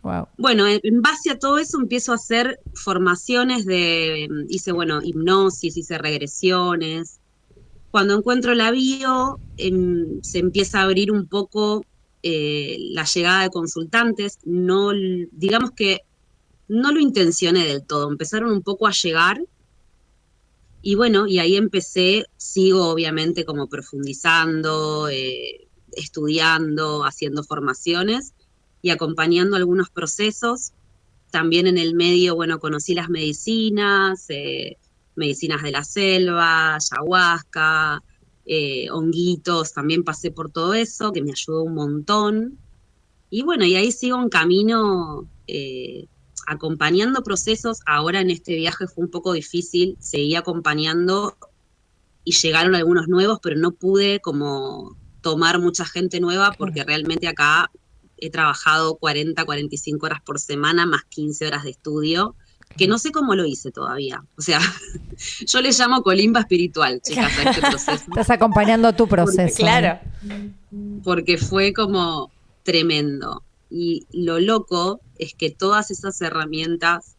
Wow. Bueno, en base a todo eso empiezo a hacer formaciones hice, bueno, hipnosis, hice regresiones. Cuando encuentro la bio, se empieza a abrir un poco la llegada de consultantes. No, digamos que no lo intencioné del todo, empezaron un poco a llegar. Y bueno, y ahí sigo obviamente como profundizando, estudiando, haciendo formaciones y acompañando algunos procesos. También en el medio, bueno, conocí las medicinas, medicinas de la selva, ayahuasca, honguitos, también pasé por todo eso, que me ayudó un montón. Y bueno, y ahí sigo un camino acompañando procesos. Ahora en este viaje fue un poco difícil, seguí acompañando y llegaron algunos nuevos, pero no pude como tomar mucha gente nueva porque realmente acá he trabajado 40, 45 horas por semana, más 15 horas de estudio, que no sé cómo lo hice todavía. O sea, yo le llamo colimba espiritual, chicas, a este proceso. Estás acompañando tu proceso. Claro. Porque fue como tremendo. Y lo loco es que todas esas herramientas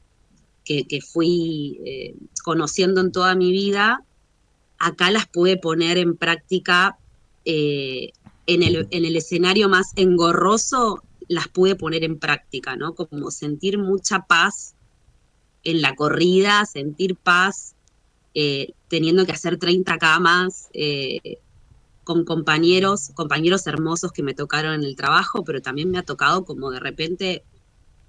que fui conociendo en toda mi vida, acá las pude poner en práctica en el escenario más engorroso, las pude poner en práctica, ¿no? Como sentir mucha paz en la corrida, sentir paz teniendo que hacer 30 camas, con compañeros hermosos que me tocaron en el trabajo, pero también me ha tocado como de repente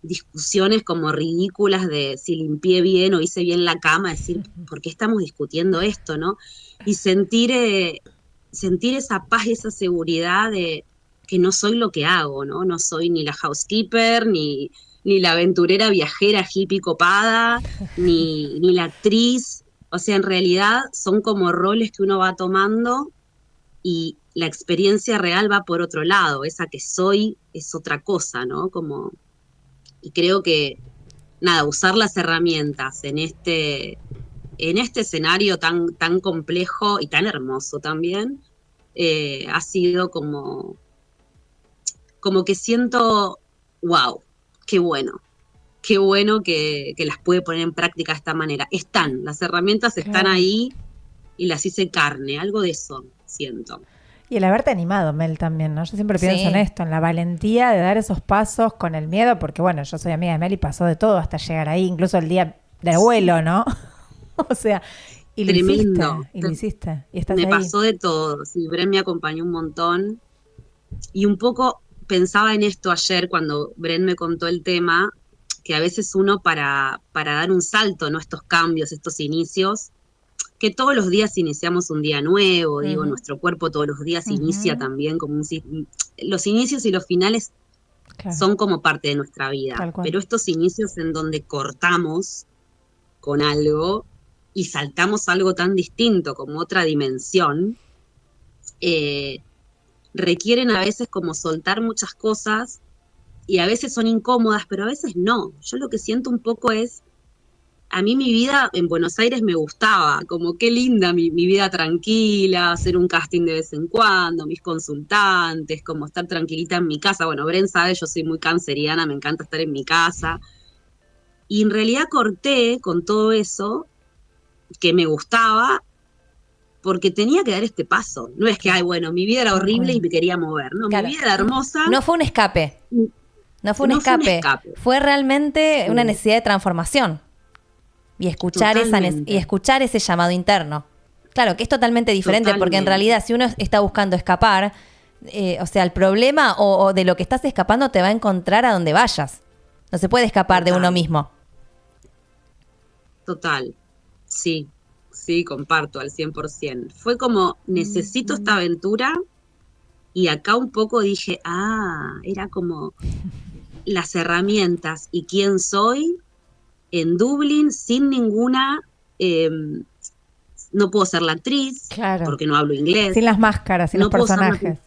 discusiones como ridículas de si limpié bien o hice bien la cama, decir, ¿por qué estamos discutiendo esto, no? Y sentir esa paz y esa seguridad de que no soy lo que hago, ¿no? No soy ni la housekeeper, ni la aventurera viajera hippie copada, ni la actriz. O sea, en realidad son como roles que uno va tomando y la experiencia real va por otro lado. Esa que soy es otra cosa, ¿no? Y creo que, nada, usar las herramientas en este escenario tan complejo y tan hermoso también, ha sido como que siento, wow, qué bueno que las pude poner en práctica de esta manera. Las herramientas están ahí y las hice carne, algo de eso siento. Y el haberte animado, Mel, también, ¿no? Yo siempre pienso en esto, en la valentía de dar esos pasos con el miedo, porque bueno, yo soy amiga de Mel y pasó de todo hasta llegar ahí, incluso el día del vuelo, ¿no? O sea, y tremendo. Lo hiciste, y estás ahí. Me pasó de todo, sí, Bren me acompañó un montón, y un poco pensaba en esto ayer cuando Bren me contó el tema, que a veces uno para dar un salto, ¿no? Estos cambios, estos inicios, que todos los días iniciamos un día nuevo, digo, nuestro cuerpo todos los días inicia también como los inicios y los finales son como parte de nuestra vida, pero estos inicios en donde cortamos con algo y saltamos a algo tan distinto como otra dimensión, requieren a veces como soltar muchas cosas y a veces son incómodas, pero a veces no. Yo lo que siento un poco es, a mí mi vida en Buenos Aires me gustaba, como qué linda mi vida tranquila, hacer un casting de vez en cuando, mis consultantes, como estar tranquilita en mi casa. Bueno, Bren sabe, yo soy muy canceriana, me encanta estar en mi casa. Y en realidad corté con todo eso que me gustaba porque tenía que dar este paso. No es que, ay, bueno, mi vida era horrible y me quería mover. No, mi vida era hermosa. No fue un escape. No fue un escape. Fue realmente una necesidad de transformación. Y escuchar ese llamado interno. Claro, que es totalmente diferente, porque en realidad si uno está buscando escapar, o sea, el problema o de lo que estás escapando te va a encontrar a donde vayas. No se puede escapar de uno mismo. Total, sí, comparto al 100%. Fue como, necesito esta aventura, y acá un poco dije, era como las herramientas y quién soy en Dublín sin ninguna, no puedo ser la actriz, porque no hablo inglés. Sin las máscaras, sin los personajes.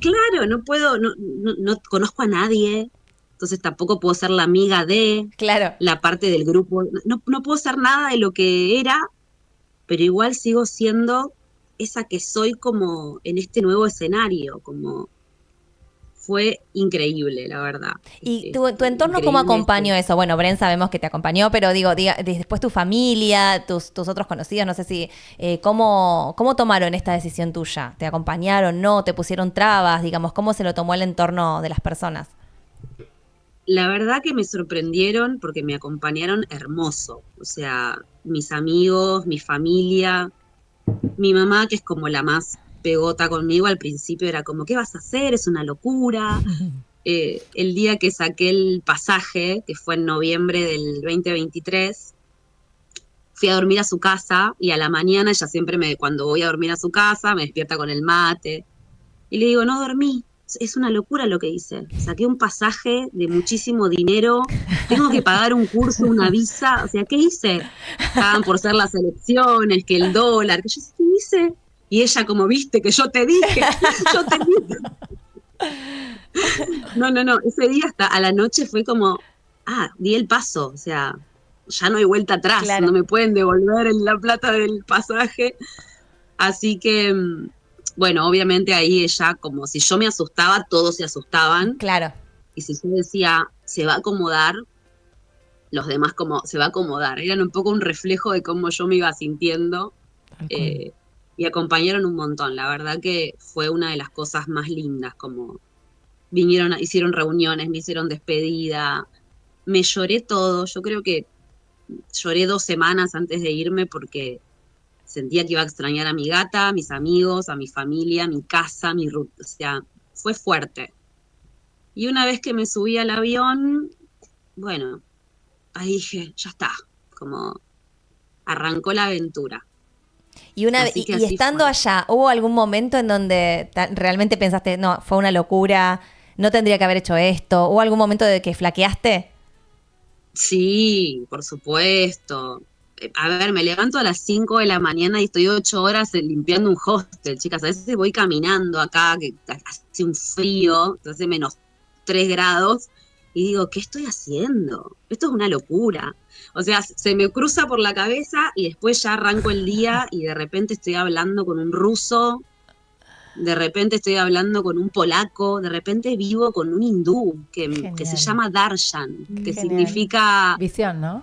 Claro, no puedo, no conozco a nadie. Entonces tampoco puedo ser la amiga de la parte del grupo. No puedo ser nada de lo que era, pero igual sigo siendo esa que soy como en este nuevo escenario. Como fue increíble, la verdad. ¿Y tu entorno cómo acompañó eso? Bueno, Bren sabemos que te acompañó, pero digo, después tu familia, tus otros conocidos, no sé si, ¿cómo tomaron esta decisión tuya? ¿Te acompañaron, no? ¿Te pusieron trabas? Digamos, ¿cómo se lo tomó el entorno de las personas? La verdad que me sorprendieron porque me acompañaron hermoso. O sea, mis amigos, mi familia, mi mamá, que es como la más pegota conmigo, al principio era como, ¿qué vas a hacer? Es una locura. El día que saqué el pasaje, que fue en noviembre del 2023, fui a dormir a su casa y a la mañana ella siempre cuando voy a dormir a su casa, me despierta con el mate. Y le digo, no dormí. Es una locura lo que hice. Saqué un pasaje de muchísimo dinero, tengo que pagar un curso, una visa, o sea, ¿qué hice? Estaban por ser las elecciones, que el dólar, que yo, ¿qué hice? Y ella como, viste, que yo te dije, yo te dije. No, ese día hasta a la noche fue como, di el paso, o sea, ya no hay vuelta atrás, no me pueden devolver la plata del pasaje. Así que... bueno, obviamente ahí ella, como si yo me asustaba, todos se asustaban. Claro. Y si yo decía, se va a acomodar, los demás como, se va a acomodar. Eran un poco un reflejo de cómo yo me iba sintiendo. Y acompañaron un montón. La verdad que fue una de las cosas más lindas, como hicieron reuniones, me hicieron despedida. Me lloré todo. Yo creo que lloré 2 semanas antes de irme porque... sentía que iba a extrañar a mi gata, a mis amigos, a mi familia, a mi casa, o sea, fue fuerte. Y una vez que me subí al avión, bueno, ahí dije, ya está, como arrancó la aventura. Y estando allá, ¿hubo algún momento en donde realmente pensaste, no, fue una locura, no tendría que haber hecho esto? ¿Hubo algún momento de que flaqueaste? Sí, por supuesto. A ver, me levanto a las 5 de la mañana y estoy 8 horas limpiando un hostel, chicas. A veces voy caminando acá, que hace un frío, hace -3 grados, y digo, ¿qué estoy haciendo? Esto es una locura. O sea, se me cruza por la cabeza y después ya arranco el día y de repente estoy hablando con un ruso, de repente estoy hablando con un polaco, de repente vivo con un hindú que se llama Darshan, que significa... visión, ¿no?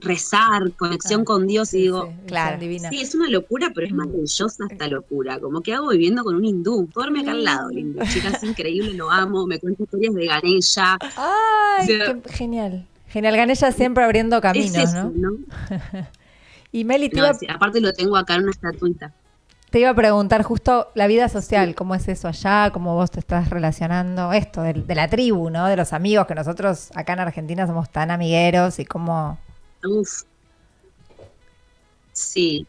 Rezar, conexión con Dios, y digo, divina. Sí, es una locura, pero es maravillosa esta locura, como que hago viviendo con un hindú, duerme acá al lado, el hindú, chicas, es increíble, lo amo, me cuenta historias de Ganesha. ¡Ay, qué genial! Genial, Ganesha siempre abriendo caminos, es eso, ¿no? Y Meli, aparte lo tengo acá en una estatuita. Te iba a preguntar justo la vida social, ¿cómo es eso allá? ¿Cómo vos te estás relacionando? Esto, de la tribu, ¿no? De los amigos, que nosotros acá en Argentina somos tan amigueros y cómo... Uf. Sí,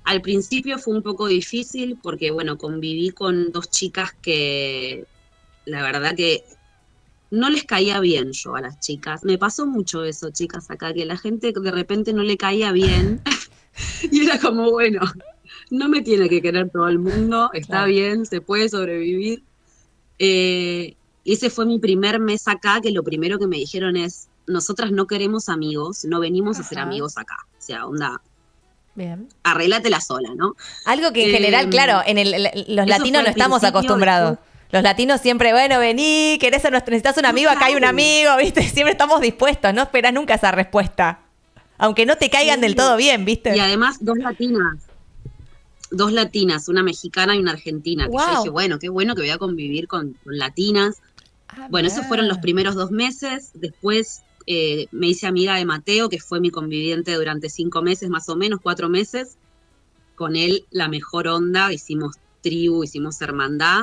al principio fue un poco difícil porque, bueno, conviví con dos chicas que la verdad que no les caía bien yo a las chicas. Me pasó mucho eso, chicas, acá, que la gente de repente no le caía bien y era como, bueno, no me tiene que querer todo el mundo, está Claro. bien, se puede sobrevivir. Y ese fue mi primer mes acá, que lo primero que me dijeron es, nosotras no queremos amigos, no venimos a ser Ajá. amigos acá. O sea, onda, Bien. arréglatela sola, ¿no? Algo que en general, Eh, claro, los Eso latinos fue no al estamos principio, acostumbrados. después, Los latinos siempre, bueno, vení, querés necesitas un no, amigo, acá hay un claro, amigo, ¿viste? Siempre estamos dispuestos, no esperás nunca esa respuesta. Aunque no te caigan del todo obvio. bien, Y ¿viste? además dos latinas, una mexicana y una argentina, que yo dije, Wow. bueno, qué bueno que voy a convivir con latinas. Ah, Bueno, esos fueron los mirá. primeros 2 meses. Después me hice amiga de Mateo, que fue mi conviviente durante 5 meses, más o menos, 4 meses. Con él la mejor onda, hicimos tribu, hicimos hermandad.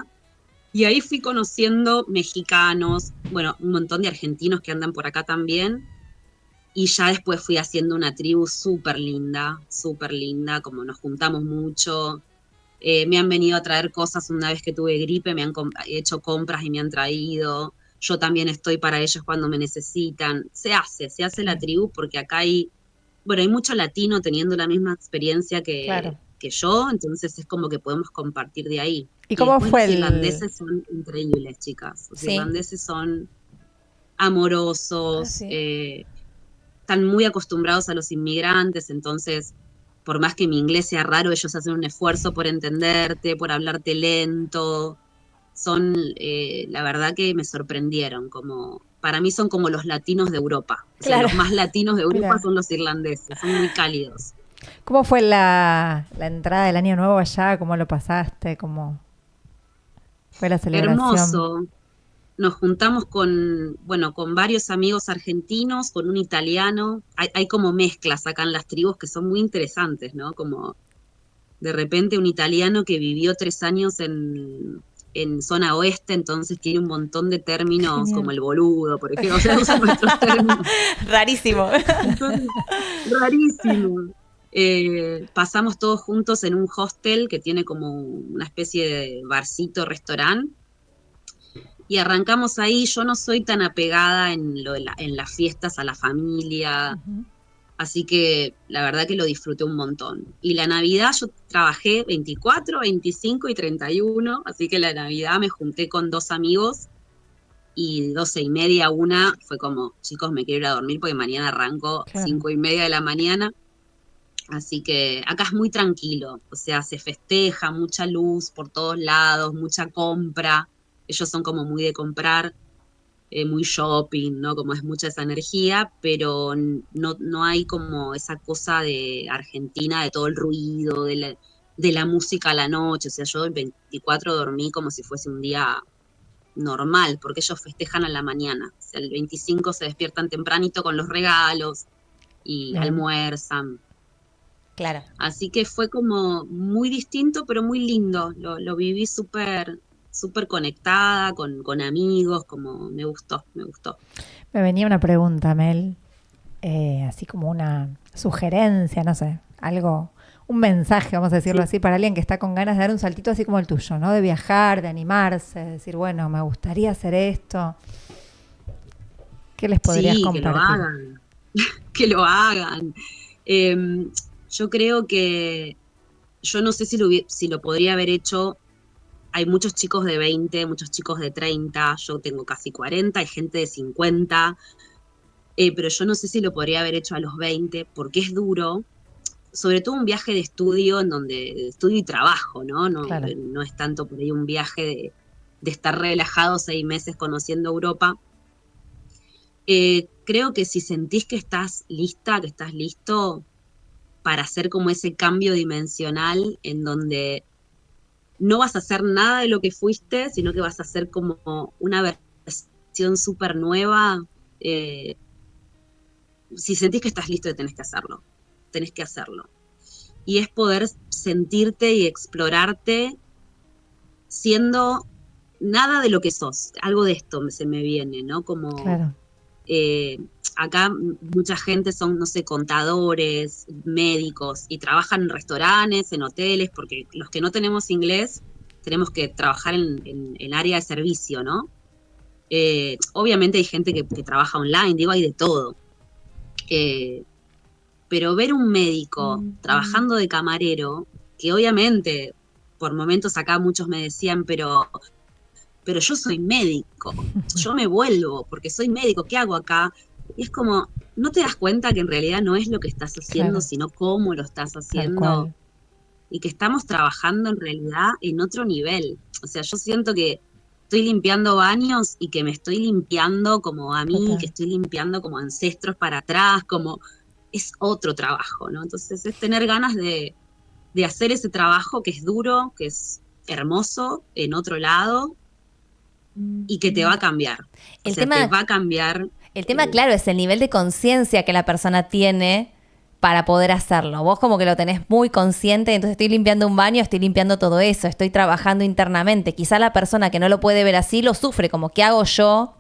Y ahí fui conociendo mexicanos, bueno, un montón de argentinos que andan por acá también. Y ya después fui haciendo una tribu súper linda, como nos juntamos mucho. Me han venido a traer cosas una vez que tuve gripe, me han hecho compras y me han traído. Yo también estoy para ellos cuando me necesitan. Se hace la tribu porque acá bueno, hay mucho latino teniendo la misma experiencia Claro. que yo, entonces es como que podemos compartir de ahí. ¿Y Y cómo después fue los el...? irlandeses son increíbles, chicas. Los Sí. irlandeses son Ah, amorosos, sí. están muy acostumbrados a los inmigrantes, entonces, por más que mi inglés sea raro, ellos hacen un esfuerzo por entenderte, por hablarte lento. Son, la verdad que me sorprendieron, como, para mí son como los latinos de Europa. O sea, Claro. los más latinos de Europa Mira. son los irlandeses, son muy cálidos. ¿Cómo fue la entrada del año nuevo allá? ¿Cómo lo pasaste? ¿Cómo fue la celebración? Hermoso. Nos juntamos bueno, con varios amigos argentinos, con un italiano. Hay como mezclas acá en las tribus que son muy interesantes, ¿no? Como de repente un italiano que vivió 3 años en zona oeste, entonces tiene un montón de términos como Genial. el boludo, por ejemplo, o sea, usan nuestros términos. Rarísimo. Entonces, rarísimo. Pasamos todos juntos en un hostel que tiene como una especie de barcito, restaurante, y arrancamos ahí. Yo no soy tan apegada en las fiestas a la familia, Ujú. así que la verdad que lo disfruté un montón. Y la Navidad yo trabajé 24, 25 y 31, así que la Navidad me junté con dos amigos y 12:30, una, fue como, chicos, me quiero ir a dormir porque mañana arranco Claro. 5:30 de la mañana. Así que acá es muy tranquilo, o sea, se festeja, mucha luz por todos lados, mucha compra. Ellos son como muy de comprar, muy shopping, ¿no? Como es mucha esa energía, pero no hay como esa cosa de Argentina, de todo el ruido, de la música a la noche. O sea, yo el 24 dormí como si fuese un día normal, porque ellos festejan a la mañana. O sea, el 25 se despiertan tempranito con los regalos y Bien. almuerzan. Claro. Así que fue como muy distinto, pero muy lindo. Lo viví súper conectada, con amigos, como me gustó, me gustó. Me venía una pregunta, Mel, así como una sugerencia, no sé, algo, un mensaje, vamos a decirlo Sí, así, para alguien que está con ganas de dar un saltito así como el tuyo, ¿no? De viajar, de animarse, de decir, bueno, me gustaría hacer esto. ¿Qué les podrías sí, que lo compartir? hagan, que lo hagan. Eh, yo creo que, yo no sé si lo podría haber hecho. Hay muchos chicos de 20, muchos chicos de 30, yo tengo casi 40, hay gente de 50, pero yo no sé si lo podría haber hecho a los 20 porque es duro, sobre todo un viaje de estudio en donde estudio y trabajo, ¿no? No, Claro. no es tanto por ahí un viaje de estar relajado 6 meses conociendo Europa. Creo que si sentís que estás lista, que estás listo para hacer como ese cambio dimensional en donde no vas a hacer nada de lo que fuiste, sino que vas a hacer como una versión súper nueva. eh, si sentís que estás listo, tenés que hacerlo. Tenés que hacerlo. Y es poder sentirte y explorarte siendo nada de lo que sos. Algo de esto se me viene, ¿no? Como Claro. eh, acá mucha gente son, no sé, contadores, médicos, y trabajan en restaurantes, en hoteles, porque los que no tenemos inglés tenemos que trabajar en área de servicio, ¿no? Obviamente hay gente que trabaja online, digo, hay de todo. Pero ver un médico trabajando de camarero, que obviamente por momentos acá muchos me decían, pero yo soy médico, yo me vuelvo porque soy médico, ¿qué hago acá? Y es como, ¿no te das cuenta que en realidad no es lo que estás haciendo, Claro. sino cómo lo estás Tal haciendo? cual. Y que estamos trabajando en realidad en otro nivel. O sea, yo siento que estoy limpiando baños y que me estoy limpiando como a mí, Total. que estoy limpiando como ancestros para atrás, como es otro trabajo, ¿no? Entonces es tener ganas de hacer ese trabajo que es duro, que es hermoso en otro lado y que te va a cambiar. El O sea, tema- te va a cambiar. El tema, claro, es el nivel de conciencia que la persona tiene para poder hacerlo. Vos como que lo tenés muy consciente, entonces estoy limpiando un baño, estoy limpiando todo eso, estoy trabajando internamente. Quizá la persona que no lo puede ver así lo sufre, como ¿qué hago yo?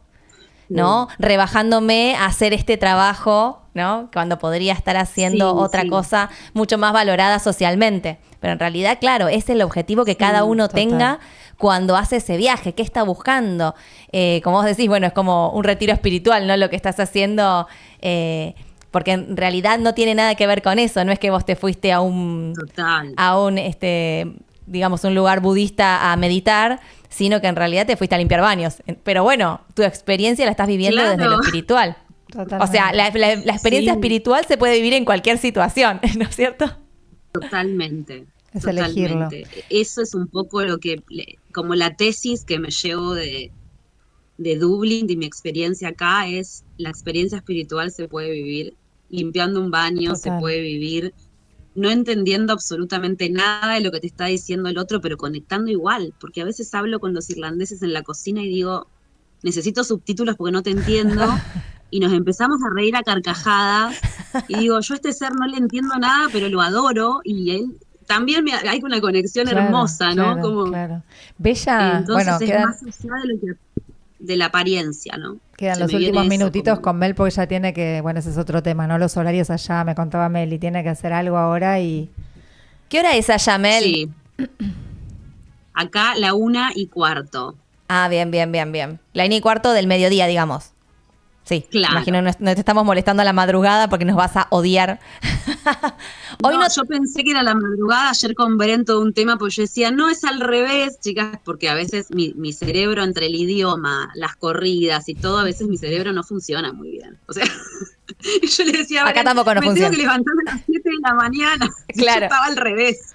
¿No? Rebajándome a hacer este trabajo, ¿no? Cuando podría estar haciendo Sí, otra sí. cosa mucho más valorada socialmente. Pero en realidad, claro, es el objetivo que cada uno total. tenga cuando hace ese viaje. ¿Qué está buscando? Como vos decís, bueno, es como un retiro espiritual, ¿no? Lo que estás haciendo, porque en realidad no tiene nada que ver con eso. No es que vos te fuiste a un Total. digamos, un lugar budista a meditar, sino que en realidad te fuiste a limpiar baños. Pero bueno, tu experiencia la estás viviendo Claro. desde lo espiritual. Totalmente. O sea, la experiencia Sí. espiritual se puede vivir en cualquier situación, ¿no es cierto? Totalmente. Es Totalmente. elegirlo. Eso es un poco lo que, como la tesis que me llevo de Dublín, de mi experiencia acá, es la experiencia espiritual se puede vivir limpiando un baño, se Total. puede vivir no entendiendo absolutamente nada de lo que te está diciendo el otro, pero conectando igual, porque a veces hablo con los irlandeses en la cocina y digo, necesito subtítulos porque no te entiendo, y nos empezamos a reír a carcajadas, y digo, yo a este ser no le entiendo nada, pero lo adoro, y él también hay una conexión Claro, hermosa, ¿no? claro, Como, claro. Bella, entonces bueno, es quedan, más allá de la apariencia, ¿no? quedan Se los me viene últimos eso minutitos como- con Mel porque ya tiene que, bueno, ese es otro tema, ¿no? Los horarios allá, me contaba Mel, y tiene que hacer algo ahora y... ¿Qué hora es allá, Mel? Sí. Acá la 1:15. Ah, bien, bien, bien, bien. La 1:15 del mediodía, digamos. Sí, Claro. imagino no te estamos molestando a la madrugada porque nos vas a odiar. Hoy no, Yo pensé que era la madrugada, ayer con Beren todo un tema, porque yo decía, no, es al revés, chicas, porque a veces mi cerebro entre el idioma, las corridas y todo, a veces mi cerebro no funciona muy bien. O sea, y yo le decía, Acá Beren, tampoco no me funciona. tengo que levantar a las 7 de la mañana. Y Claro. yo estaba al revés.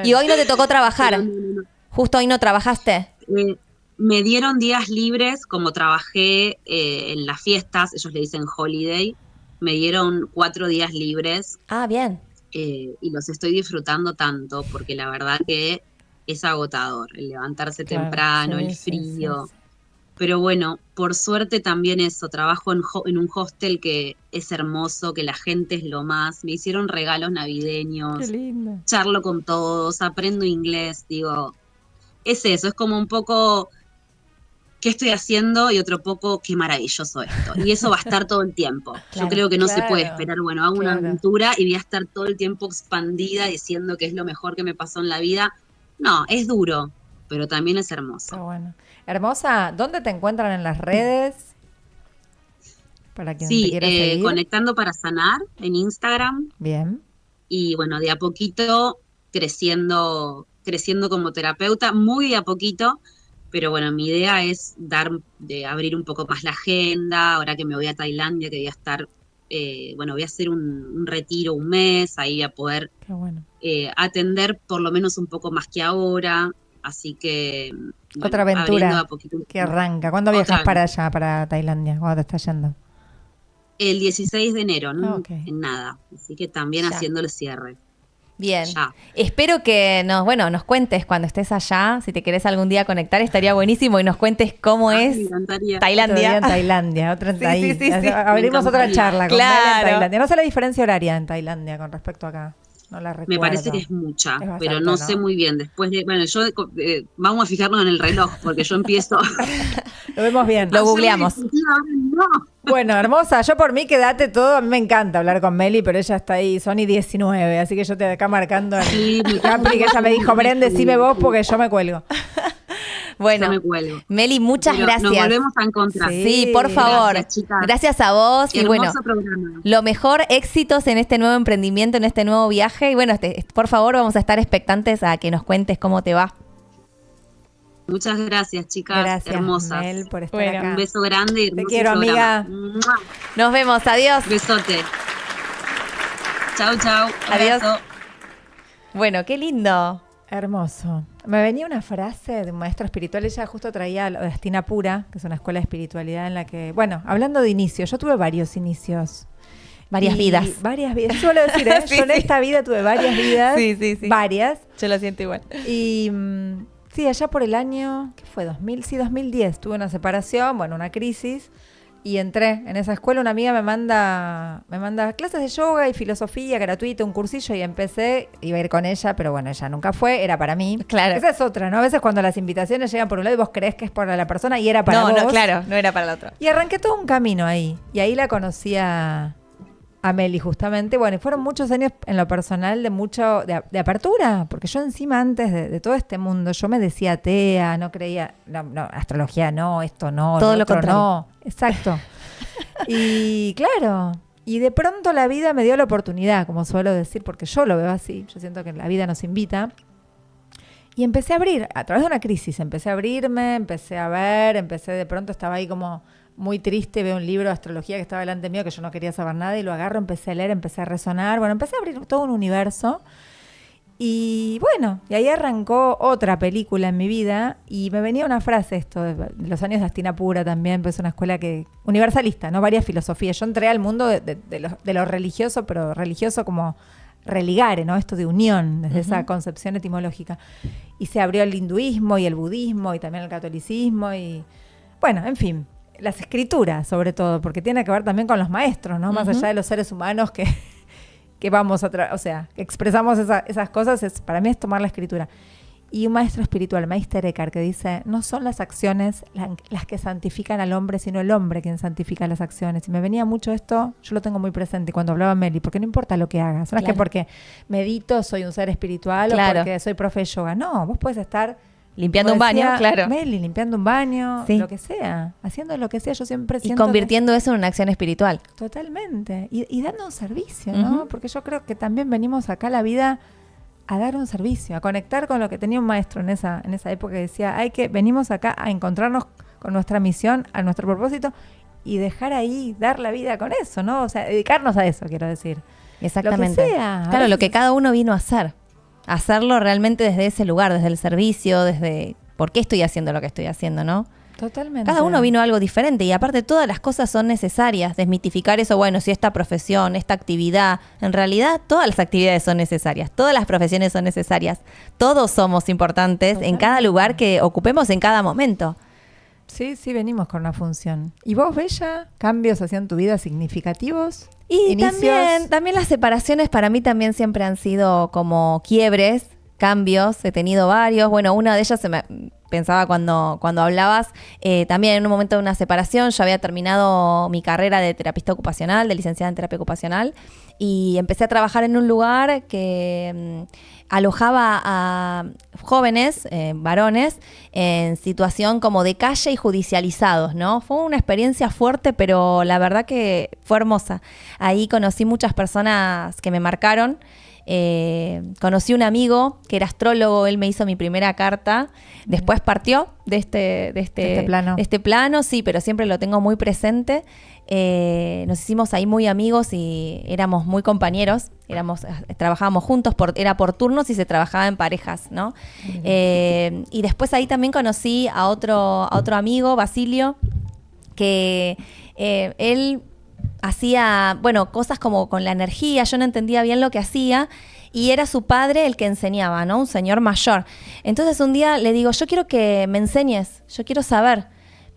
y hoy no te tocó trabajar. Pero no. Justo hoy no trabajaste. Me dieron días libres, como trabajé en las fiestas, ellos le dicen holiday, me dieron 4 días libres. Ah, bien. Y los estoy disfrutando tanto, porque la verdad que es agotador, el levantarse Claro, temprano, sí, el sí, frío. sí, sí. Pero bueno, por suerte también eso, trabajo en un hostel que es hermoso, que la gente es lo más. Me hicieron regalos navideños, Qué lindo. charlo con todos, aprendo inglés, digo, es eso, es como un poco qué estoy haciendo y otro poco qué maravilloso esto. Y eso va a estar todo el tiempo. Claro, Yo creo que no se puede claro, esperar, bueno, hago una claro. aventura y voy a estar todo el tiempo expandida diciendo que es lo mejor que me pasó en la vida. No, es duro, pero también es Está hermoso. bueno. Hermosa, ¿dónde te encuentran en las redes? Para quien te Sí, quiera seguir. Conectando para sanar en Instagram Bien. y bueno, de a poquito creciendo como terapeuta, muy de a poquito. Pero bueno, mi idea es abrir un poco más la agenda, ahora que me voy a Tailandia, que voy a estar, voy a hacer un retiro un mes, ahí voy a poder Qué bueno. atender por lo menos un poco más que ahora, así que... bueno, Otra abriendo de aventura a poquito. que arranca. ¿Cuándo Otra viajas para aventura. allá, para Tailandia? ¿Cuándo te estás yendo? El 16 de enero, ¿no? Ah, ok. En nada, así que también Ya. haciendo el cierre. Bien. Ya. Espero que nos cuentes cuando estés allá. Si te querés algún día conectar, estaría buenísimo y nos cuentes cómo Ay, es me encantaría. Otro día Tailandia. en Tailandia, otro en Sí, ahí. sí, sí, sí. Abrimos Me otra encantaría. charla con Mel Claro. en Tailandia. No sé la diferencia horaria en Tailandia con respecto a acá. No la recuerdo. Me parece que es mucha, Es bastante, pero no sé ¿no? muy bien. Después yo vamos a fijarnos en el reloj, porque yo empiezo. Lo vemos bien. Lo googleamos. Ahora no. Bueno, hermosa, yo por mí quédate todo, a mí me encanta hablar con Meli, pero ella está ahí, son y 19, así que yo te acá marcando Sí, el Capri, que ella me dijo, Bren, decime vos porque yo me cuelgo. Bueno, Yo me cuelgo. Meli, muchas Pero gracias. Nos volvemos a encontrar. Sí, por favor. Gracias, chicas. Gracias a vos. Qué Y bueno, hermoso programa. lo mejor, éxitos en este nuevo emprendimiento, en este nuevo viaje. Y bueno, por favor, vamos a estar expectantes a que nos cuentes cómo te va. Muchas gracias, chicas. Gracias, Hermosas. Mel, por estar Bueno, acá. Un beso grande y Te hermoso quiero, programa. amiga. ¡Mua! Nos vemos. Adiós. Besote. Chau, chau. Adiós. Abrazo. Bueno, qué lindo. Hermoso. Me venía una frase de un maestro espiritual, ella justo traía lo de Astinapura, que es una escuela de espiritualidad en la que, bueno, hablando de inicios, yo tuve varios inicios. Varias vidas. Varias vidas. Suelo decir, ¿eh? Sí, Yo en sí. esta vida tuve varias vidas. Sí, sí, sí. Varias. Yo lo siento igual. Y sí, allá por el año, ¿qué fue? 2000, sí, 2010. Tuve una separación, bueno, una crisis. Y entré en esa escuela. Una amiga me manda clases de yoga y filosofía gratuita, un cursillo, y empecé, iba a ir con ella, pero bueno, ella nunca fue, era para mí. Claro. Esa es otra, ¿no? A veces cuando las invitaciones llegan por un lado y vos creés que es para la persona y era para vos. No, claro, no era para el otro. Y arranqué todo un camino ahí. Y ahí la conocí a Meli, justamente. Bueno, y fueron muchos años en lo personal de apertura, porque yo encima antes de todo este mundo, yo me decía atea, no creía, no, astrología no, esto no, Todo lo otro contrario. no. Exacto. Y claro, y de pronto la vida me dio la oportunidad, como suelo decir, porque yo lo veo así, yo siento que la vida nos invita. Y empecé a abrir, a través de una crisis, empecé a abrirme, empecé a ver, de pronto estaba ahí como muy triste, veo un libro de astrología que estaba delante mío que yo no quería saber nada y lo agarro, empecé a leer, empecé a resonar, bueno, empecé a abrir todo un universo y bueno, y ahí arrancó otra película en mi vida y me venía una frase esto de los años de Astinapura también, pues una escuela que universalista, ¿no? Varias filosofías. Yo entré al mundo de lo religioso, pero religioso como religare, ¿no? Esto de unión, desde esa concepción etimológica. Y se abrió el hinduismo y el budismo y también el catolicismo y bueno, en fin, las escrituras sobre todo, porque tiene que ver también con los maestros, ¿no? Más allá de los seres humanos que vamos o sea, que expresamos esas cosas, para mí es tomar la escritura. Y un maestro espiritual, Meister Eckhart, que dice, no son las acciones las que santifican al hombre, sino el hombre quien santifica las acciones. Y me venía mucho esto, yo lo tengo muy presente cuando hablaba Meli, porque no importa lo que hagas. No es que porque medito soy un ser espiritual o porque soy profe de yoga. No, vos puedes estar limpiando un baño, claro. Meli, limpiando un baño, Sí. lo que sea, haciendo lo que sea. Yo siempre Y siento convirtiendo eso en una acción espiritual. totalmente. Y dando un servicio, ¿no? Porque yo creo que también venimos acá a la vida a dar un servicio, a conectar con lo que tenía un maestro en esa época que decía, venimos acá a encontrarnos con nuestra misión, a nuestro propósito y dejar ahí, dar la vida con eso, ¿no? O sea, dedicarnos a eso, quiero decir. Exactamente. Lo que sea. Claro, lo que cada uno vino a hacer. Hacerlo realmente desde ese lugar, desde el servicio, desde por qué estoy haciendo lo que estoy haciendo, ¿no? Totalmente. Cada uno vino a algo diferente y aparte todas las cosas son necesarias. Desmitificar eso, bueno, si esta profesión, esta actividad, en realidad todas las actividades son necesarias, todas las profesiones son necesarias, todos somos importantes en cada lugar que ocupemos en cada momento. Sí, venimos con una función. ¿Y vos, Bella, cambios hacia en tu vida significativos? Y ¿Inicios? también las separaciones para mí también siempre han sido como quiebres, cambios, he tenido varios. Bueno, una de ellas pensaba cuando hablabas, también en un momento de una separación, yo había terminado mi carrera de terapista ocupacional, de licenciada en terapia ocupacional, y empecé a trabajar en un lugar que alojaba a jóvenes, varones, en situación como de calle y judicializados, ¿no? Fue una experiencia fuerte, pero la verdad que fue hermosa. Ahí conocí muchas personas que me marcaron. Conocí un amigo que era astrólogo, él me hizo mi primera carta, después partió de este plano, sí, pero siempre lo tengo muy presente. Nos hicimos ahí muy amigos y éramos muy compañeros, trabajábamos juntos, era por turnos y se trabajaba en parejas, ¿no? Y después ahí también conocí a otro amigo, Basilio, que él hacía, bueno, cosas como con la energía, yo no entendía bien lo que hacía y era su padre el que enseñaba, ¿no? Un señor mayor. Entonces un día le digo, yo quiero que me enseñes, yo quiero saber,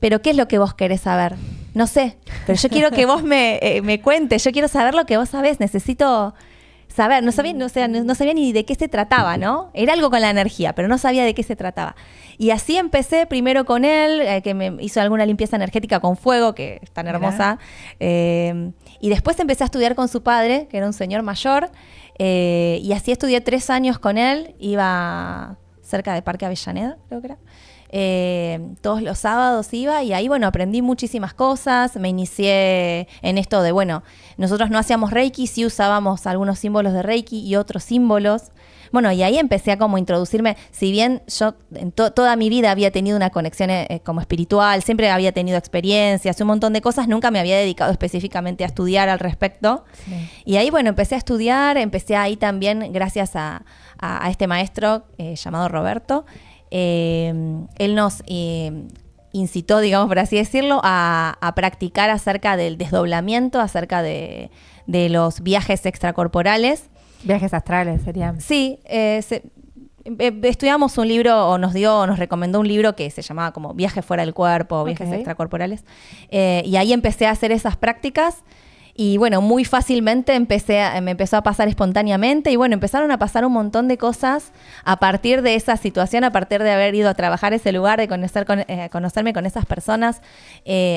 pero ¿qué es lo que vos querés saber? No sé, pero yo quiero que vos me cuentes, yo quiero saber lo que vos sabés, necesito saber, no sabía ni de qué se trataba, ¿no? Era algo con la energía, pero no sabía de qué se trataba. Y así empecé primero con él, que me hizo alguna limpieza energética con fuego, que es tan hermosa. Y después empecé a estudiar con su padre, que era un señor mayor. Y así estudié 3 años con él. Iba cerca de Parque Avellaneda, creo que era. Todos los sábados iba y ahí, bueno, aprendí muchísimas cosas. Me inicié en esto de, bueno, nosotros no hacíamos Reiki, sí usábamos algunos símbolos de Reiki y otros símbolos. Bueno, y ahí empecé a como introducirme, si bien yo en toda mi vida había tenido una conexión como espiritual, siempre había tenido experiencias, un montón de cosas, nunca me había dedicado específicamente a estudiar al respecto. Sí. Y ahí, bueno, empecé a estudiar, empecé ahí también gracias a este maestro llamado Roberto. Él nos incitó, digamos por así decirlo, a practicar acerca del desdoblamiento, acerca de los viajes extracorporales. Viajes astrales serían. Sí, estudiamos un libro, o nos recomendó un libro que se llamaba como Viaje fuera del cuerpo, viajes extracorporales. Y ahí empecé a hacer esas prácticas. Y bueno, muy fácilmente me empezó a pasar espontáneamente y bueno, empezaron a pasar un montón de cosas a partir de esa situación, a partir de haber ido a trabajar ese lugar, de conocerme con esas personas.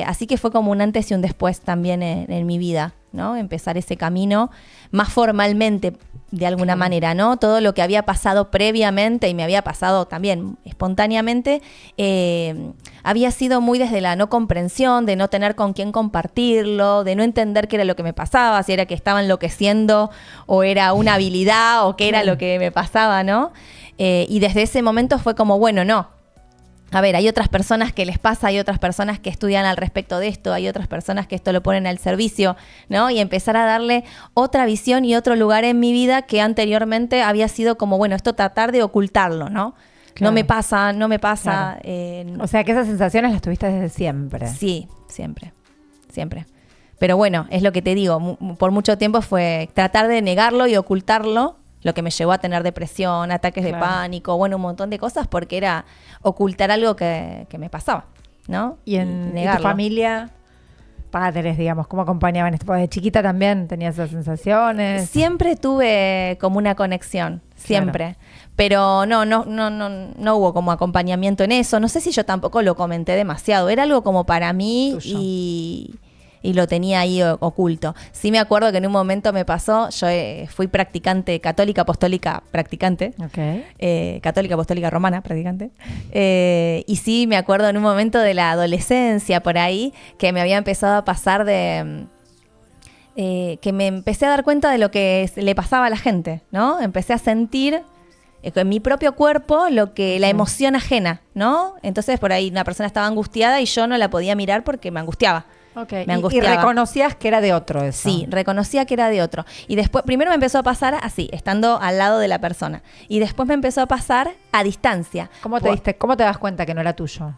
Así que fue como un antes y un después también en mi vida, ¿no? Empezar ese camino más formalmente, de alguna manera, ¿no? Todo lo que había pasado previamente y me había pasado también espontáneamente, había sido muy desde la no comprensión, de no tener con quién compartirlo, de no entender qué era lo que me pasaba, si era que estaba enloqueciendo o era una habilidad o qué era lo que me pasaba, ¿no? Y desde ese momento fue como, bueno, no. A ver, hay otras personas que les pasa, hay otras personas que estudian al respecto de esto, hay otras personas que esto lo ponen al servicio, ¿no? Y empezar a darle otra visión y otro lugar en mi vida que anteriormente había sido como, bueno, esto tratar de ocultarlo, ¿no? Claro. No me pasa. Claro. O sea, que esas sensaciones las tuviste desde siempre. Sí, siempre. Pero bueno, es lo que te digo, por mucho tiempo fue tratar de negarlo y ocultarlo, lo que me llevó a tener depresión, ataques de pánico, bueno, un montón de cosas, porque era ocultar algo que me pasaba, ¿no? Y en tu familia, padres, digamos, ¿cómo acompañaban esto? Porque de chiquita también tenías esas sensaciones. Siempre tuve como una conexión, siempre. Claro. Pero no hubo como acompañamiento en eso. No sé si yo tampoco lo comenté demasiado. Era algo como para mí y lo tenía ahí oculto. Sí me acuerdo que en un momento me pasó, yo fui practicante católica apostólica practicante, católica apostólica romana practicante, y sí me acuerdo en un momento de la adolescencia por ahí, que me había empezado a pasar que me empecé a dar cuenta de lo que le pasaba a la gente, ¿no? Empecé a sentir en mi propio cuerpo la emoción ajena, ¿no? Entonces por ahí una persona estaba angustiada y yo no la podía mirar porque me angustiaba. Okay. Me angustiaba. ¿Y reconocías que era de otro eso? Sí, reconocía que era de otro. Y después, primero me empezó a pasar así, estando al lado de la persona. Y después me empezó a pasar a distancia. ¿Cómo te das cuenta que no era tuyo?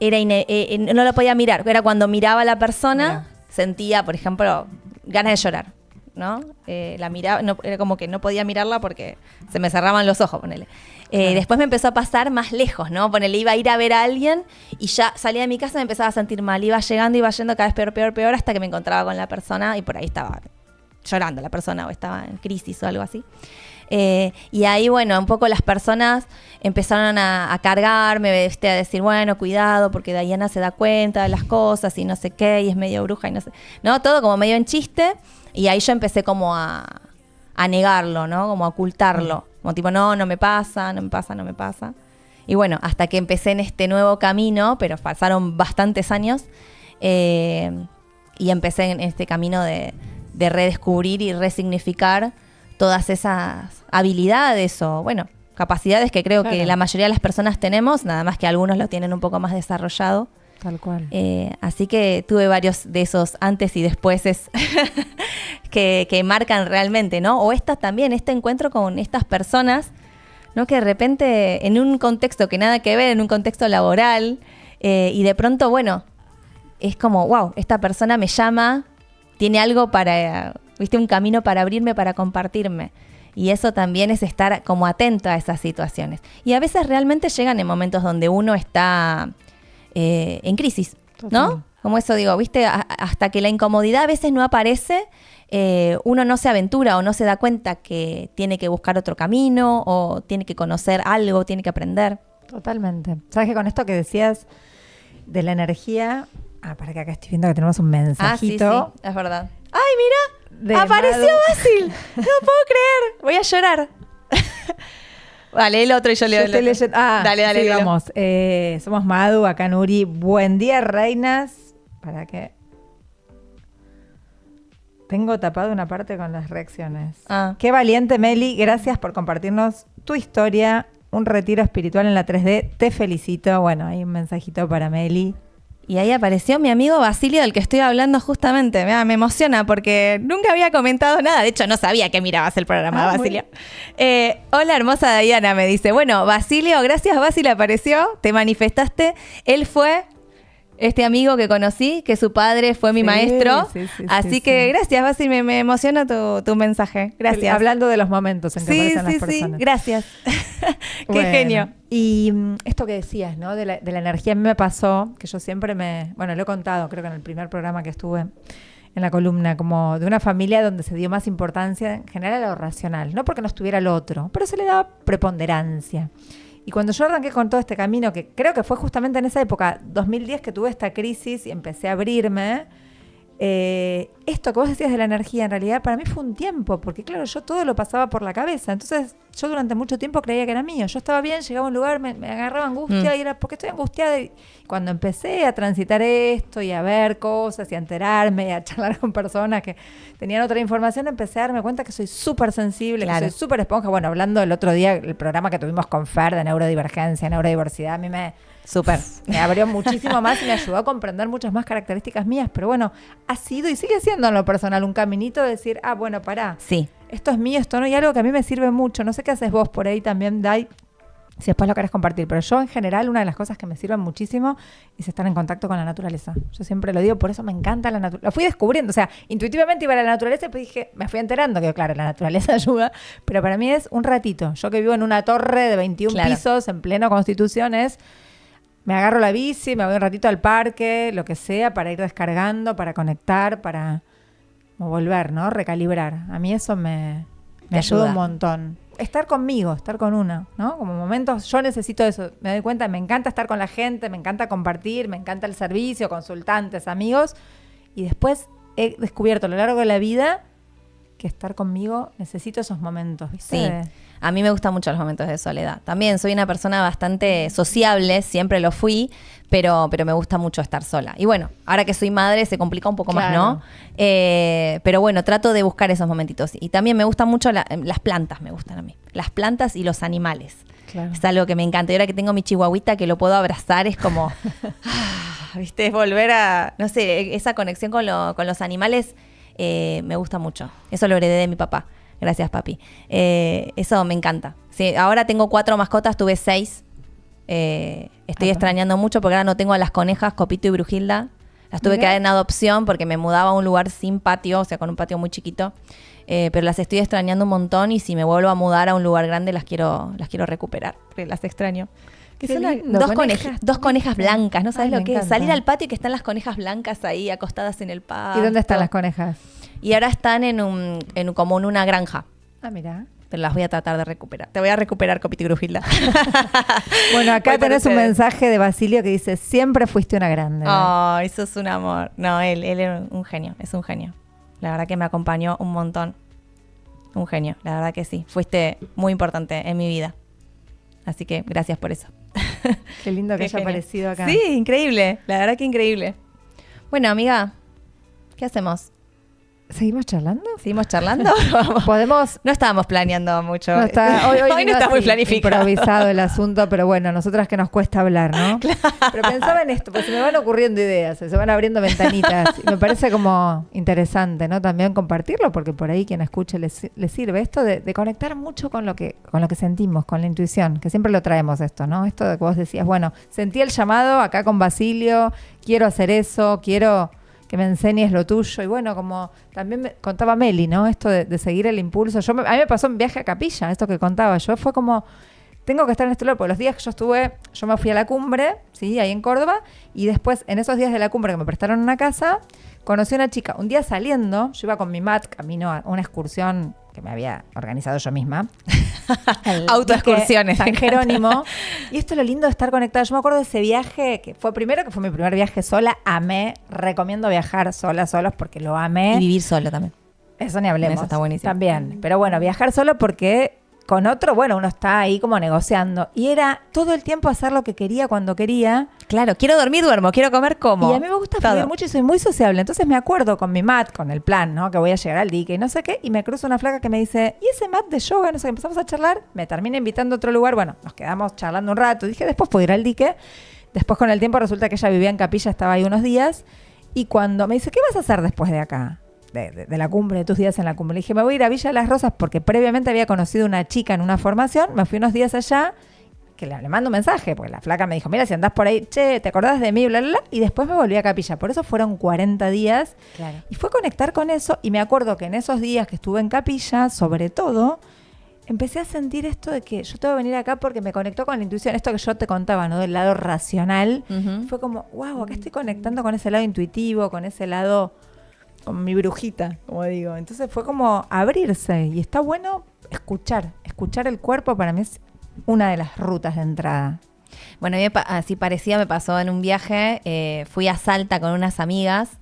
No lo podía mirar. Era cuando miraba a la persona, sentía, por ejemplo, ganas de llorar, ¿no? La miraba, era como que no podía mirarla porque se me cerraban los ojos, ponele. Después me empezó a pasar más lejos, ¿no? Ponele, iba a ir a ver a alguien y ya salía de mi casa y me empezaba a sentir mal. Iba yendo cada vez peor, hasta que me encontraba con la persona y por ahí estaba llorando la persona o estaba en crisis o algo así. Y ahí, bueno, un poco las personas empezaron a cargarme, a decir, bueno, cuidado, porque Diana se da cuenta de las cosas y no sé qué, y es medio bruja y no sé. No, todo como medio en chiste. Y ahí yo empecé como a negarlo, ¿no? Como a ocultarlo. Como tipo, no me pasa. Y bueno, hasta que empecé en este nuevo camino, pero pasaron bastantes años, y empecé en este camino de redescubrir y resignificar todas esas habilidades o, bueno, capacidades que creo que la mayoría de las personas tenemos, nada más que algunos lo tienen un poco más desarrollado. Tal cual. Así que tuve varios de esos antes y despuéses que marcan realmente, ¿no? O este encuentro con estas personas, ¿no? Que de repente en un contexto que nada que ver, en un contexto laboral, y de pronto, bueno, es como, wow, esta persona me llama, tiene algo un camino para abrirme, para compartirme. Y eso también es estar como atento a esas situaciones. Y a veces realmente llegan en momentos donde uno está en crisis, ¿no? Como eso digo, ¿viste? Hasta que la incomodidad a veces no aparece, uno no se aventura o no se da cuenta que tiene que buscar otro camino o tiene que conocer algo, tiene que aprender. Totalmente. ¿Sabes que con esto que decías de la energía... para que acá estoy viendo que tenemos un mensajito. Sí, es verdad. ¡Ay, mira! ¡Apareció Basil! ¡No puedo creer! Voy a llorar. Vale, el otro y yo leo el otro. Dale, sí, vamos. Somos Madu, acá Nuri. Buen día, reinas. Para que... Tengo tapado una parte con las reacciones. Qué valiente, Meli. Gracias por compartirnos tu historia. Un retiro espiritual en la 3D. Te felicito. Bueno, hay un mensajito para Meli. Y ahí apareció mi amigo Basilio, del que estoy hablando justamente. Me emociona porque nunca había comentado nada. De hecho, no sabía que mirabas el programa, Basilio. Hola, hermosa Diana, me dice. Bueno, Basilio, gracias, Basilio, apareció. Te manifestaste. Él fue este amigo que conocí, que su padre fue mi maestro. Así que gracias, Basilio. Me emociona tu mensaje. Gracias. Hablando de los momentos en que aparecen las personas. Sí, gracias. Qué genio. Y esto que decías, ¿no? De la energía, a mí me pasó, que yo siempre lo he contado, creo que en el primer programa que estuve en la columna, como de una familia donde se dio más importancia en general a lo racional, no porque no estuviera lo otro, pero se le daba preponderancia. Y cuando yo arranqué con todo este camino, que creo que fue justamente en esa época, 2010, que tuve esta crisis y empecé a abrirme, esto que vos decías de la energía, en realidad para mí fue un tiempo, porque claro, yo todo lo pasaba por la cabeza. Entonces yo durante mucho tiempo creía que era mío. Yo estaba bien, llegaba a un lugar, me agarraba angustia y era, ¿por qué estoy angustiada? Y cuando empecé a transitar esto y a ver cosas y a enterarme y a charlar con personas que tenían otra información, empecé a darme cuenta que soy súper sensible, que soy súper esponja. Bueno, hablando el otro día, el programa que tuvimos con Fer de neurodivergencia, neurodiversidad, a mí me abrió muchísimo más y me ayudó a comprender muchas más características mías. Pero bueno, ha sido y sigue siendo en lo personal un caminito de decir, bueno, pará. Sí. Esto es mío, esto no, y algo que a mí me sirve mucho. No sé qué haces vos por ahí también, Dai, si después lo querés compartir. Pero yo, en general, una de las cosas que me sirven muchísimo es estar en contacto con la naturaleza. Yo siempre lo digo, por eso me encanta la naturaleza. Lo fui descubriendo, o sea, intuitivamente iba a la naturaleza y pues dije, me fui enterando que, claro, la naturaleza ayuda, pero para mí es un ratito. Yo que vivo en una torre de 21 pisos, en pleno Constitución, me agarro la bici, me voy un ratito al parque, lo que sea, para ir descargando, para conectar, para volver, ¿no? Recalibrar. A mí eso me ayuda un montón. Estar conmigo, estar con una, ¿no? Como momentos, yo necesito eso. Me doy cuenta, me encanta estar con la gente, me encanta compartir, me encanta el servicio, consultantes, amigos. Y después he descubierto a lo largo de la vida que estar conmigo necesito esos momentos, ¿viste? Sí. A mí me gustan mucho los momentos de soledad. También soy una persona bastante sociable, siempre lo fui, pero me gusta mucho estar sola. Y bueno, ahora que soy madre se complica un poco más, ¿no? Pero bueno, trato de buscar esos momentitos. Y también me gustan mucho las plantas, me gustan a mí. Las plantas y los animales. Claro. Es algo que me encanta. Y ahora que tengo mi chihuahuita que lo puedo abrazar, es como, ¿viste? Es volver a, no sé, esa conexión con los animales me gusta mucho. Eso lo heredé de mi papá. Gracias, papi. Eso me encanta. Sí, ahora tengo 4 mascotas, tuve 6. Estoy extrañando mucho porque ahora no tengo a las conejas, Copito y Brujilda. Las tuve que dar en adopción porque me mudaba a un lugar sin patio, o sea, con un patio muy chiquito. Pero las estoy extrañando un montón y si me vuelvo a mudar a un lugar grande las quiero recuperar, porque las extraño. Que son dos conejas blancas, ¿no sabes lo que es? Salir al patio y que están las conejas blancas ahí acostadas en el patio. ¿Y dónde están las conejas? Y ahora están como en una granja. Mira. Pero las voy a tratar de recuperar. Te voy a recuperar, Copito y Grujilda. Bueno, acá tenés un mensaje de Basilio que dice, siempre fuiste una grande. Oh, eso es un amor. No, él es un genio, es un genio. La verdad que me acompañó un montón. Un genio, la verdad que sí. Fuiste muy importante en mi vida. Así que gracias por eso. Qué lindo que haya aparecido acá. Sí, increíble. La verdad que increíble. Bueno, amiga, ¿qué hacemos? ¿Seguimos charlando? ¿Seguimos charlando? Podemos. No estábamos planeando mucho. Hoy no está muy planificado. Improvisado el asunto, pero bueno, nosotras que nos cuesta hablar, ¿no? Claro. Pero pensaba en esto, porque se me van ocurriendo ideas, se van abriendo ventanitas. Y me parece como interesante, ¿no? También compartirlo, porque por ahí quien escuche le sirve esto de conectar mucho con lo que sentimos, con la intuición, que siempre lo traemos esto, ¿no? Esto de que vos decías, bueno, sentí el llamado acá con Basilio, quiero hacer eso, quiero que me enseñes lo tuyo. Y bueno, como también me contaba Meli, ¿no? Esto de seguir el impulso. A mí me pasó en viaje a Capilla, esto que contaba yo. Fue como tengo que estar en este lugar, porque los días que yo me fui a la cumbre, ¿sí? Ahí en Córdoba, y después, en esos días de la cumbre que me prestaron una casa, conocí a una chica. Un día saliendo, yo iba con mi mat camino a una excursión que me había organizado yo misma. Autoexcursiones. San Jerónimo. Y esto es lo lindo de estar conectada. Yo me acuerdo de ese viaje, que fue mi primer viaje sola. Amé, recomiendo viajar solos, porque lo amé. Y vivir solo también. Eso ni hablemos. Eso está buenísimo. También. Pero bueno, viajar solo porque con otro, bueno, uno está ahí como negociando. Y era todo el tiempo hacer lo que quería cuando quería. Claro, quiero dormir, duermo, quiero comer, como. Y a mí me gusta fluir mucho y soy muy sociable. Entonces me acuerdo con mi mat, con el plan, ¿no? Que voy a llegar al dique y no sé qué. Y me cruza una flaca que me dice, ¿y ese mat de yoga? No sé qué. Empezamos a charlar. Me termina invitando a otro lugar. Bueno, nos quedamos charlando un rato. Dije, después puedo ir al dique. Después con el tiempo resulta que ella vivía en Capilla, estaba ahí unos días. Y cuando me dice, ¿qué vas a hacer después de acá? De la cumbre, de tus días en la cumbre. Le dije, me voy a ir a Villa Las Rosas porque previamente había conocido una chica en una formación. Me fui unos días allá, que le mando un mensaje, porque la flaca me dijo, mira, si andás por ahí, che, ¿te acordás de mí? Bla, bla, bla. Y después me volví a Capilla. Por eso fueron 40 días. Claro. Y fue conectar con eso. Y me acuerdo que en esos días que estuve en Capilla, sobre todo, empecé a sentir esto de que yo tengo que venir acá porque me conectó con la intuición. Esto que yo te contaba, ¿no? Del lado racional. Fue como, wow, acá estoy conectando con ese lado intuitivo, con ese lado, con mi brujita, como digo. Entonces fue como abrirse. Y está bueno escuchar el cuerpo. Para mí es una de las rutas de entrada. Bueno, a mí así parecía, me pasó en un viaje. Fui a Salta con unas amigas.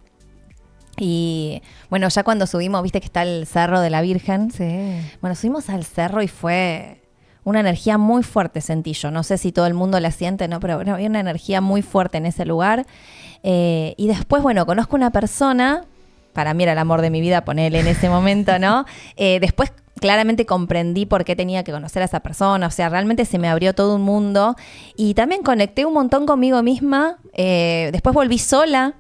Y bueno, ya cuando subimos, viste que está el Cerro de la Virgen. Sí. Bueno, subimos al cerro y fue una energía muy fuerte, sentí yo. No sé si todo el mundo la siente, ¿no? Pero bueno, había una energía muy fuerte en ese lugar. Y después, bueno, conozco una persona, para mí era el amor de mi vida, ponele en ese momento, ¿no? Después claramente comprendí por qué tenía que conocer a esa persona. O sea, realmente se me abrió todo un mundo. Y también conecté un montón conmigo misma. Después volví sola.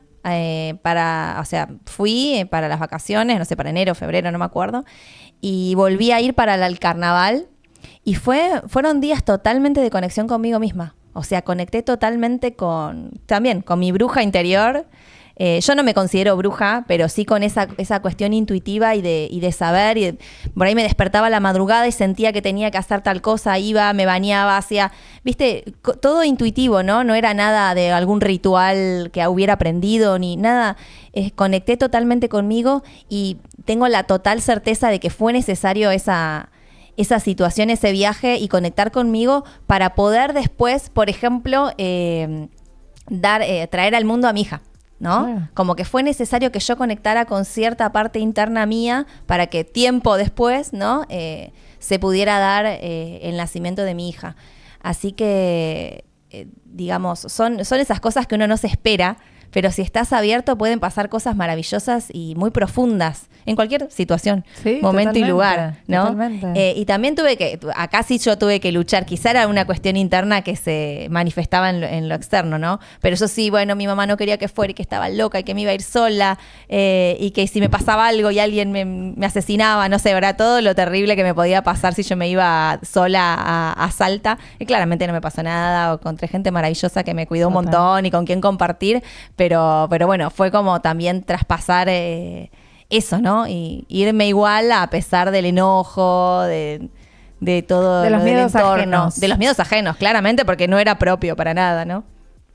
Fui para las vacaciones, no sé, para enero, febrero, no me acuerdo, y volví a ir para el carnaval, y fueron días totalmente de conexión conmigo misma. O sea, conecté totalmente con mi bruja interior. Yo no me considero bruja, pero sí con esa cuestión intuitiva y de saber. Y por ahí me despertaba a la madrugada y sentía que tenía que hacer tal cosa, iba, me bañaba, hacía, viste, todo intuitivo, ¿no? No era nada de algún ritual que hubiera aprendido ni nada. Conecté totalmente conmigo y tengo la total certeza de que fue necesario esa situación, ese viaje y conectar conmigo para poder después, por ejemplo, traer al mundo a mi hija, ¿no? Bueno. Como que fue necesario que yo conectara con cierta parte interna mía para que tiempo después, ¿no? Se pudiera dar el nacimiento de mi hija. Así que, digamos, son esas cosas que uno no se espera, pero si estás abierto pueden pasar cosas maravillosas y muy profundas en cualquier situación, sí, momento y lugar, ¿no? Y también acá sí yo tuve que luchar, quizá era una cuestión interna que se manifestaba en lo externo, ¿no? Pero eso sí, bueno, mi mamá no quería que fuera y que estaba loca y que me iba a ir sola y que si me pasaba algo y alguien me asesinaba, no sé, ¿verdad? Todo lo terrible que me podía pasar si yo me iba sola a Salta. Y claramente no me pasó nada, o encontré gente maravillosa que me cuidó un montón y con quien compartir, pero bueno, fue como también traspasar eso, ¿no? Y irme igual a pesar del enojo, de todo de los miedos ajenos. De los miedos ajenos, claramente, porque no era propio para nada, ¿no?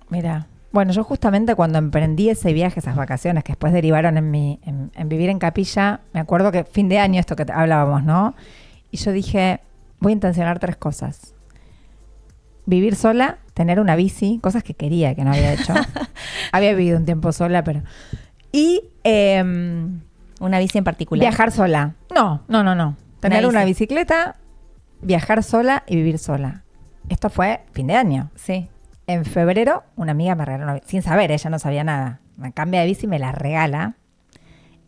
Mira, bueno, yo justamente cuando emprendí ese viaje, esas vacaciones que después derivaron en vivir en Capilla, me acuerdo que fin de año, esto que hablábamos, ¿no? Y yo dije, voy a intencionar 3 cosas. Vivir sola, tener una bici, cosas que quería, que no había hecho. Había vivido un tiempo sola, pero... Y... ¿una bici en particular? Viajar sola. No. Tener una bicicleta, viajar sola y vivir sola. Esto fue fin de año. Sí. En febrero, una amiga me regaló una bici. Sin saber, ella no sabía nada. Me cambia de bici y me la regala.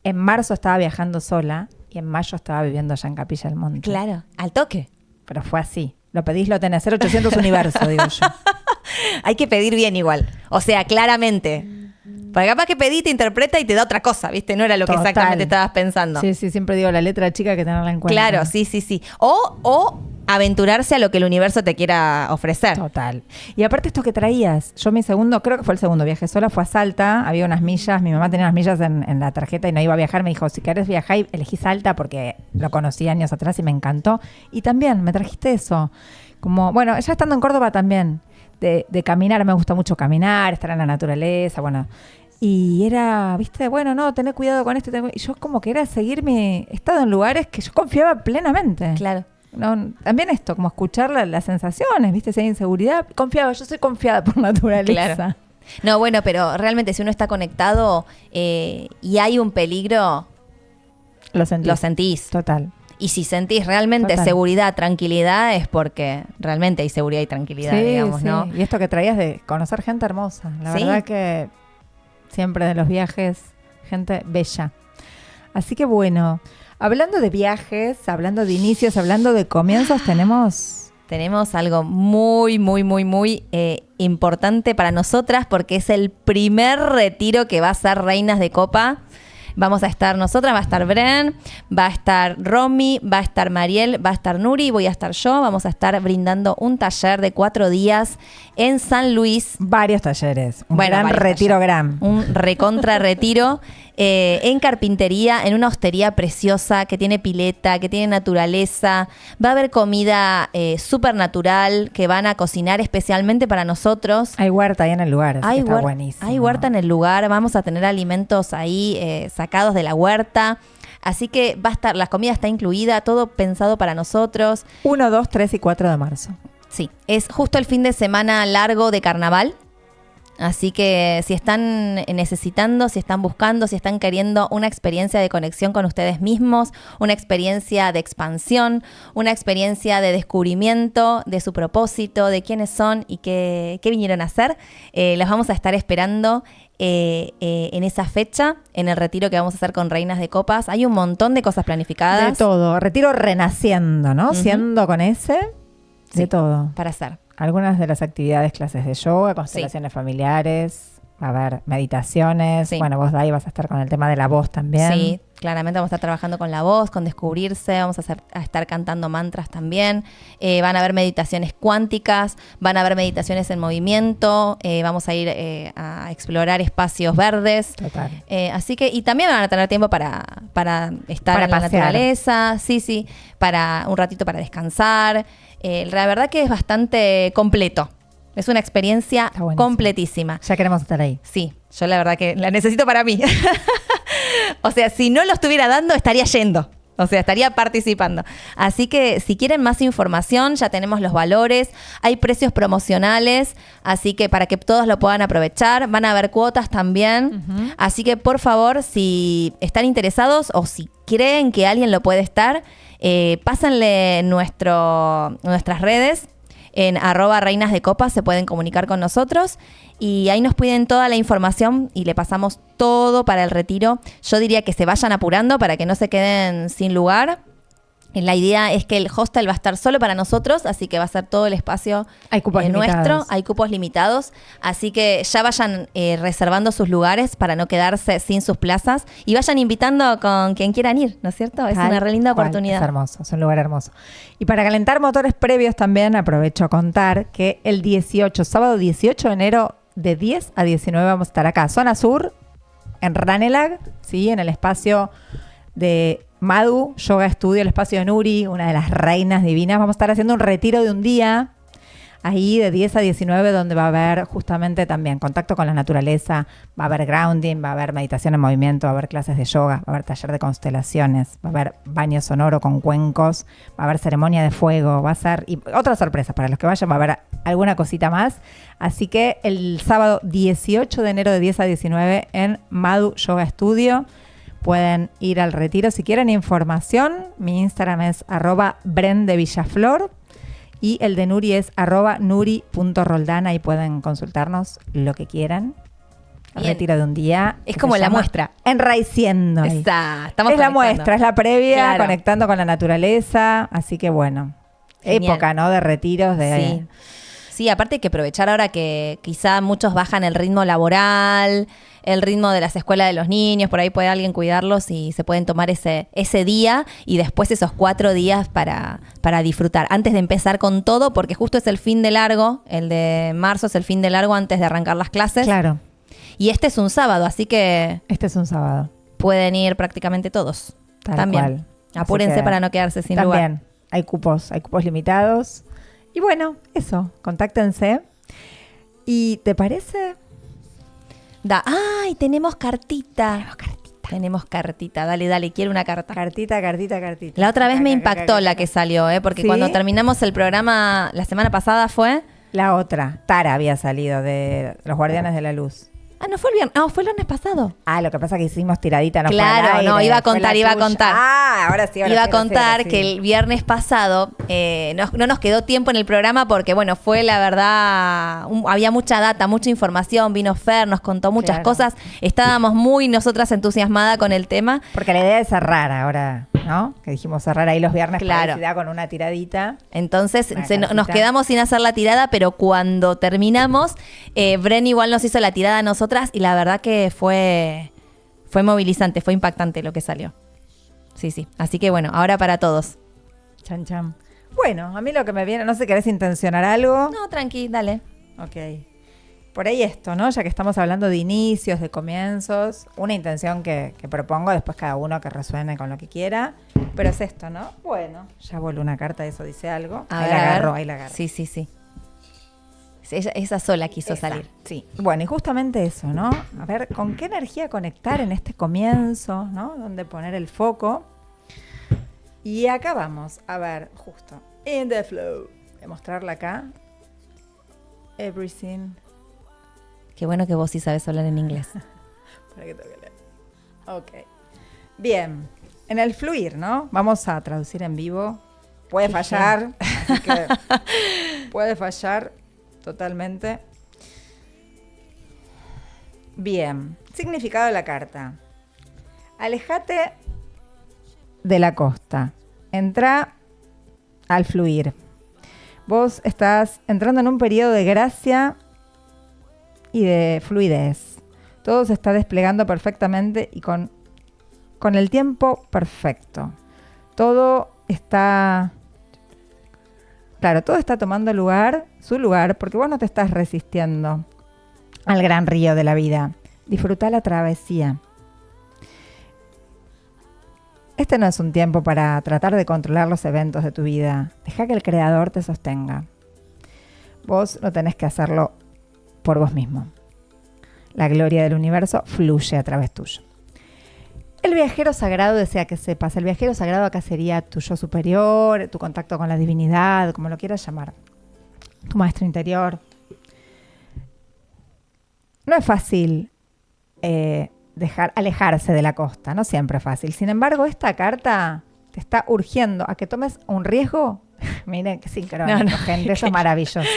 En marzo estaba viajando sola y en mayo estaba viviendo allá en Capilla del Monte. Claro, al toque. Pero fue así. Lo pedís, lo tenés. 0800 universo, digo yo. Hay que pedir bien igual. O sea, claramente. Porque capaz que pedí, te interpreta y te da otra cosa, ¿viste? No era lo que exactamente estabas pensando. Sí, siempre digo la letra chica hay que tenerla en cuenta. Claro, sí. O aventurarse a lo que el universo te quiera ofrecer. Total. Y aparte esto que traías, yo creo que fue el segundo viaje sola, fue a Salta, había unas millas, mi mamá tenía unas millas en la tarjeta y no iba a viajar, me dijo, si querés viajar, elegí Salta porque lo conocí años atrás y me encantó. Y también me trajiste eso. Como, bueno, ya estando en Córdoba también, de caminar, me gusta mucho caminar, estar en la naturaleza, bueno. Y era, viste, bueno, no, tener cuidado con esto. Y yo como que era seguir mi estado en lugares que yo confiaba plenamente. Claro. No, también esto, como escuchar las sensaciones, viste, si hay inseguridad. Confiaba, yo soy confiada por naturaleza. Claro. No, bueno, pero realmente si uno está conectado y hay un peligro, lo sentís. Total. Y si sentís realmente seguridad, tranquilidad, es porque realmente hay seguridad y tranquilidad, digamos, sí. ¿no? Y esto que traías de conocer gente hermosa. La verdad que siempre de los viajes, gente bella. Así que bueno, hablando de viajes, hablando de inicios, hablando de comienzos, tenemos algo muy, muy, muy, muy importante para nosotras porque es el primer retiro que va a ser Reinas de Copa. Vamos a estar nosotras, va a estar Bren, va a estar Romy, va a estar Mariel, va a estar Nuri, voy a estar yo. Vamos a estar brindando un taller de 4 días en San Luis. Varios talleres. Un gran retiro gran. Un recontra retiro en carpintería, en una hostería preciosa que tiene pileta, que tiene naturaleza. Va a haber comida súper natural que van a cocinar especialmente para nosotros. Hay huerta ahí en el lugar, está buenísimo. Hay huerta en el lugar, vamos a tener alimentos ahí sacados de la huerta. Así que va a estar, la comida está incluida, todo pensado para nosotros. 1, 2, 3 y 4 de marzo. Sí, es justo el fin de semana largo de carnaval. Así que si están necesitando, si están buscando, si están queriendo una experiencia de conexión con ustedes mismos, una experiencia de expansión, una experiencia de descubrimiento de su propósito, de quiénes son y qué vinieron a hacer, los vamos a estar esperando en esa fecha, en el retiro que vamos a hacer con Reinas de Copas. Hay un montón de cosas planificadas. De todo, retiro renaciendo, ¿no? Siendo con ese, de todo. Para hacer. Algunas de las actividades, clases de yoga, constelaciones familiares, va a haber meditaciones. Sí. Bueno, vos de ahí vas a estar con el tema de la voz también. Sí, claramente vamos a estar trabajando con la voz, con descubrirse, vamos a estar cantando mantras también. Van a haber meditaciones cuánticas, van a haber meditaciones en movimiento, vamos a ir a explorar espacios verdes. Total. Así que, y también van a tener tiempo para estar en la naturaleza, sí, para un ratito para descansar. La verdad que es bastante completo. Es una experiencia completísima. Ya queremos estar ahí. Sí, yo la verdad que la necesito para mí. O sea, si no lo estuviera dando, estaría yendo. O sea, estaría participando. Así que si quieren más información, ya tenemos los valores. Hay precios promocionales, así que para que todos lo puedan aprovechar. Van a haber cuotas también. Así que, por favor, si están interesados o si creen que alguien lo puede estar, pásenle nuestras redes. En @Reinas de Copas se pueden comunicar con nosotros y ahí nos piden toda la información y le pasamos todo para el retiro. Yo diría que se vayan apurando para que no se queden sin lugar. La idea es que el hostel va a estar solo para nosotros, así que va a ser todo el espacio nuestro. Hay cupos limitados, así que ya vayan reservando sus lugares para no quedarse sin sus plazas y vayan invitando con quien quieran ir, ¿no es cierto? Es una re linda oportunidad. Es hermoso, es un lugar hermoso. Y para calentar motores previos también aprovecho a contar que el sábado 18 de enero, de 10 a 19 vamos a estar acá, zona sur, en Ranelagh, ¿sí? En el espacio de Madu Yoga Studio, el espacio de Nuri, una de las reinas divinas. Vamos a estar haciendo un retiro de un día, ahí de 10 a 19, donde va a haber justamente también contacto con la naturaleza, va a haber grounding, va a haber meditación en movimiento, va a haber clases de yoga, va a haber taller de constelaciones, va a haber baño sonoro con cuencos, va a haber ceremonia de fuego, va a ser, y otras sorpresas para los que vayan, va a haber alguna cosita más. Así que el sábado 18 de enero de 10 a 19 en Madu Yoga Studio, pueden ir al retiro. Si quieren información, mi Instagram es @brendevillaflor y el de Nuri es @nuri.roldán. Ahí pueden consultarnos lo que quieran. El retiro de un día. Es como la muestra. Enraiciendo. Estamos es la muestra, es la previa, claro, conectando con la naturaleza. Así que bueno, genial. Época, ¿no? De retiros. Sí, aparte hay que aprovechar ahora que quizá muchos bajan el ritmo laboral, el ritmo de las escuelas de los niños, por ahí puede alguien cuidarlos y se pueden tomar ese día y después esos 4 días para disfrutar, antes de empezar con todo, porque justo es el fin de largo, el de marzo es el fin de largo antes de arrancar las clases. Claro. Y este es un sábado, así que... Este es un sábado. Pueden ir prácticamente todos. Tal también. Cual. Apúrense para no quedarse sin lugar. También hay cupos limitados. Y bueno, eso, contáctense. ¿Y te parece? ¡Ay, tenemos cartita! Tenemos cartita. Dale, quiero una carta. Cartita. La otra vez me impactó la que salió, porque ¿Sí? cuando terminamos el programa la semana pasada fue... La otra, Tara había salido de Los Guardianes de la Luz. No fue el viernes. No, fue el lunes pasado. Lo que pasa es que hicimos tiradita, no claro, fue al aire, no, iba a fue contar. ahora sí. Iba a contar que el viernes pasado no nos quedó tiempo en el programa porque, bueno, fue la verdad, había mucha data, mucha información. Vino Fer, nos contó muchas cosas. Estábamos muy nosotras entusiasmadas con el tema. Porque la idea es cerrar ahora, ¿no? Que dijimos cerrar ahí los viernes claro. con una tiradita. Entonces nos quedamos sin hacer la tirada, pero cuando terminamos, Bren igual nos hizo la tirada a nosotras y la verdad que fue movilizante, fue impactante lo que salió. Sí. Así que bueno, ahora para todos. Chan. Bueno, a mí lo que me viene, no sé, ¿querés intencionar algo? No, tranqui, dale. Ok. Por ahí esto, ¿no? Ya que estamos hablando de inicios, de comienzos, una intención que propongo, después cada uno que resuene con lo que quiera, pero es esto, ¿no? Bueno, ya voló una carta, eso dice algo. Ahí la agarro. Sí. Esa sola quiso salir. Sí. Bueno, y justamente eso, ¿no? A ver, ¿con qué energía conectar en este comienzo, ¿no? ¿Dónde poner el foco? Y acá vamos, a ver, justo. In the flow. Voy a mostrarla acá. Everything. Qué bueno que vos sí sabes hablar en inglés. Para que tengo que leer. Ok. Bien. En el fluir, ¿no? Vamos a traducir en vivo. Puede fallar. Así que puede fallar totalmente. Bien. Significado de la carta. Alejate de la costa. Entra al fluir. Vos estás entrando en un periodo de gracia y de fluidez. Todo se está desplegando perfectamente y con el tiempo perfecto. Todo está tomando su lugar, porque vos no te estás resistiendo al gran río de la vida. Disfrutá la travesía. Este no es un tiempo para tratar de controlar los eventos de tu vida. Deja que el creador te sostenga. Vos no tenés que hacerlo por vos mismo. La gloria del universo fluye a través tuyo. El viajero sagrado desea que sepas. El viajero sagrado acá sería tu yo superior, tu contacto con la divinidad, como lo quieras llamar. Tu maestro interior. No es fácil alejarse de la costa, no siempre es fácil. Sin embargo, esta carta te está urgiendo a que tomes un riesgo. Miren qué sincrónico, gente, eso es maravilloso.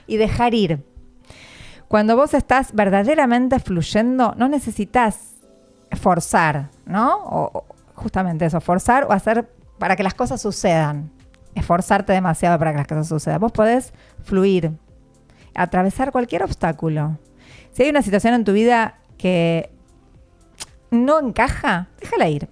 Y dejar ir. Cuando vos estás verdaderamente fluyendo, no necesitas forzar, ¿no? O justamente eso, forzar o hacer para que las cosas sucedan. Esforzarte demasiado para que las cosas sucedan. Vos podés fluir, atravesar cualquier obstáculo. Si hay una situación en tu vida que no encaja, déjala ir.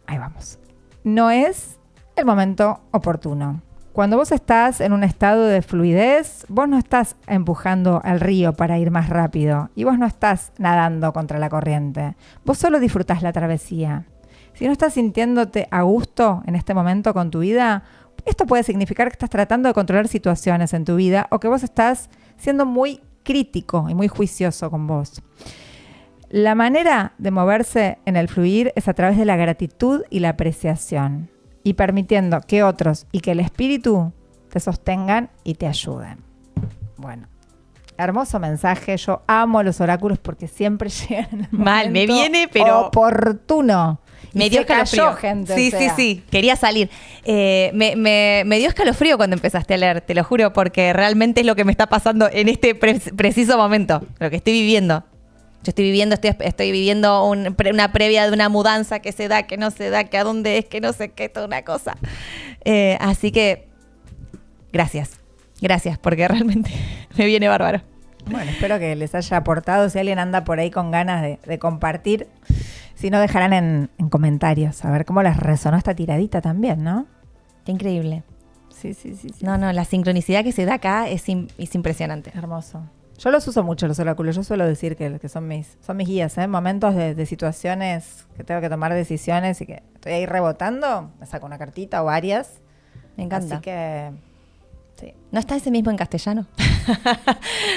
Ahí vamos. No es el momento oportuno. Cuando vos estás en un estado de fluidez, vos no estás empujando al río para ir más rápido y vos no estás nadando contra la corriente. Vos solo disfrutás la travesía. Si no estás sintiéndote a gusto en este momento con tu vida, esto puede significar que estás tratando de controlar situaciones en tu vida o que vos estás siendo muy crítico y muy juicioso con vos. La manera de moverse en el fluir es a través de la gratitud y la apreciación. Y permitiendo que otros y que el espíritu te sostengan y te ayuden. Bueno, hermoso mensaje. Yo amo los oráculos porque siempre llegan en el momento me viene, pero oportuno. Me dio escalofrío. Gente, sí. Quería salir. Me dio escalofrío cuando empezaste a leer, te lo juro, porque realmente es lo que me está pasando en este preciso momento, lo que estoy viviendo. Yo estoy viviendo una previa de una mudanza que se da, que no se da, que a dónde es, que no sé qué, toda una cosa. Así que, gracias, porque realmente me viene bárbaro. Bueno, espero que les haya aportado. Si alguien anda por ahí con ganas de compartir, si no, dejarán en comentarios a ver cómo les resonó esta tiradita también, ¿no? Qué increíble. Sí. No, la sincronicidad que se da acá es impresionante. Hermoso. Yo los uso mucho, los oráculos. Yo suelo decir que son mis guías, ¿eh? Momentos de situaciones que tengo que tomar decisiones y que estoy ahí rebotando, me saco una cartita o varias Me encanta. Así que, sí. ¿No está ese mismo en castellano?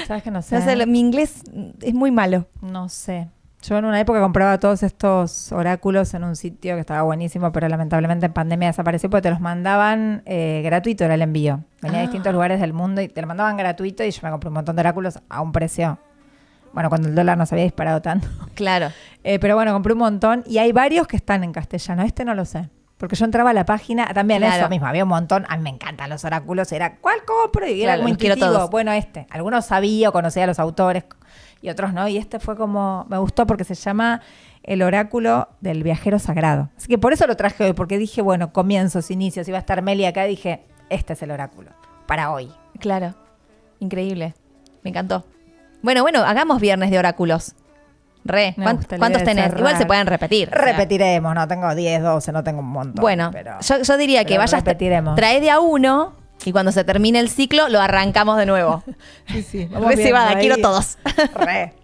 ¿Sabes que no sé? No sé, mi inglés es muy malo. No sé. Yo en una época compraba todos estos oráculos en un sitio que estaba buenísimo, pero lamentablemente en pandemia desapareció porque te los mandaban gratuito, era el envío. Venía de distintos lugares del mundo y te lo mandaban gratuito y yo me compré un montón de oráculos a un precio. Bueno, cuando el dólar no se había disparado tanto. Claro. Pero bueno, compré un montón y hay varios que están en castellano. Este no lo sé. Porque yo entraba a la página, también Claro. eso mismo, había un montón. A mí me encantan los oráculos. Era, ¿cuál compro? Y era Claro, muy los quiero intuitivo. todos. Bueno, algunos sabía o conocía a los autores y otros no. Y este fue como, me gustó porque se llama El Oráculo del Viajero Sagrado. Así que por eso lo traje hoy, porque dije, bueno, comienzos, inicios, iba a estar Meli acá, dije, este es el oráculo para hoy. Claro. Increíble. Me encantó. Bueno, hagamos viernes de oráculos. Me gusta la ¿Cuántos idea de tenés? cerrar. Igual se pueden repetir. o sea. Repetiremos, no tengo 10, 12, no tengo un montón. Bueno, pero yo diría que pero vayas, repetiremos. trae de a uno y cuando se termine el ciclo lo arrancamos de nuevo. Sí, sí. Re cebada, quiero todos.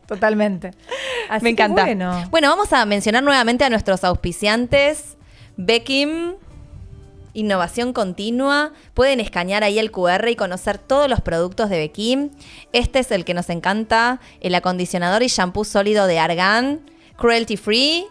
Totalmente. Así Me que encanta. bueno, Vamos a mencionar nuevamente a nuestros auspiciantes. Beckim, innovación continua. Pueden escanear ahí el QR y conocer todos los productos de Beckim. Este es el que nos encanta, el acondicionador y shampoo sólido de Argan, cruelty free.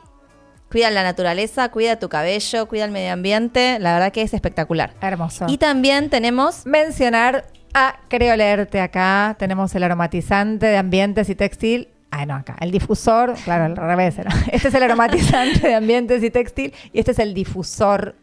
Cuida la naturaleza, cuida tu cabello, cuida el medio ambiente. La verdad que es espectacular. hermoso. Y también tenemos... mencionar a Creo Leerte acá. Tenemos el aromatizante de ambientes y textil. Ah, no, acá. El difusor, claro, al revés. ¿No? Este es el aromatizante de ambientes y textil y este es el difusor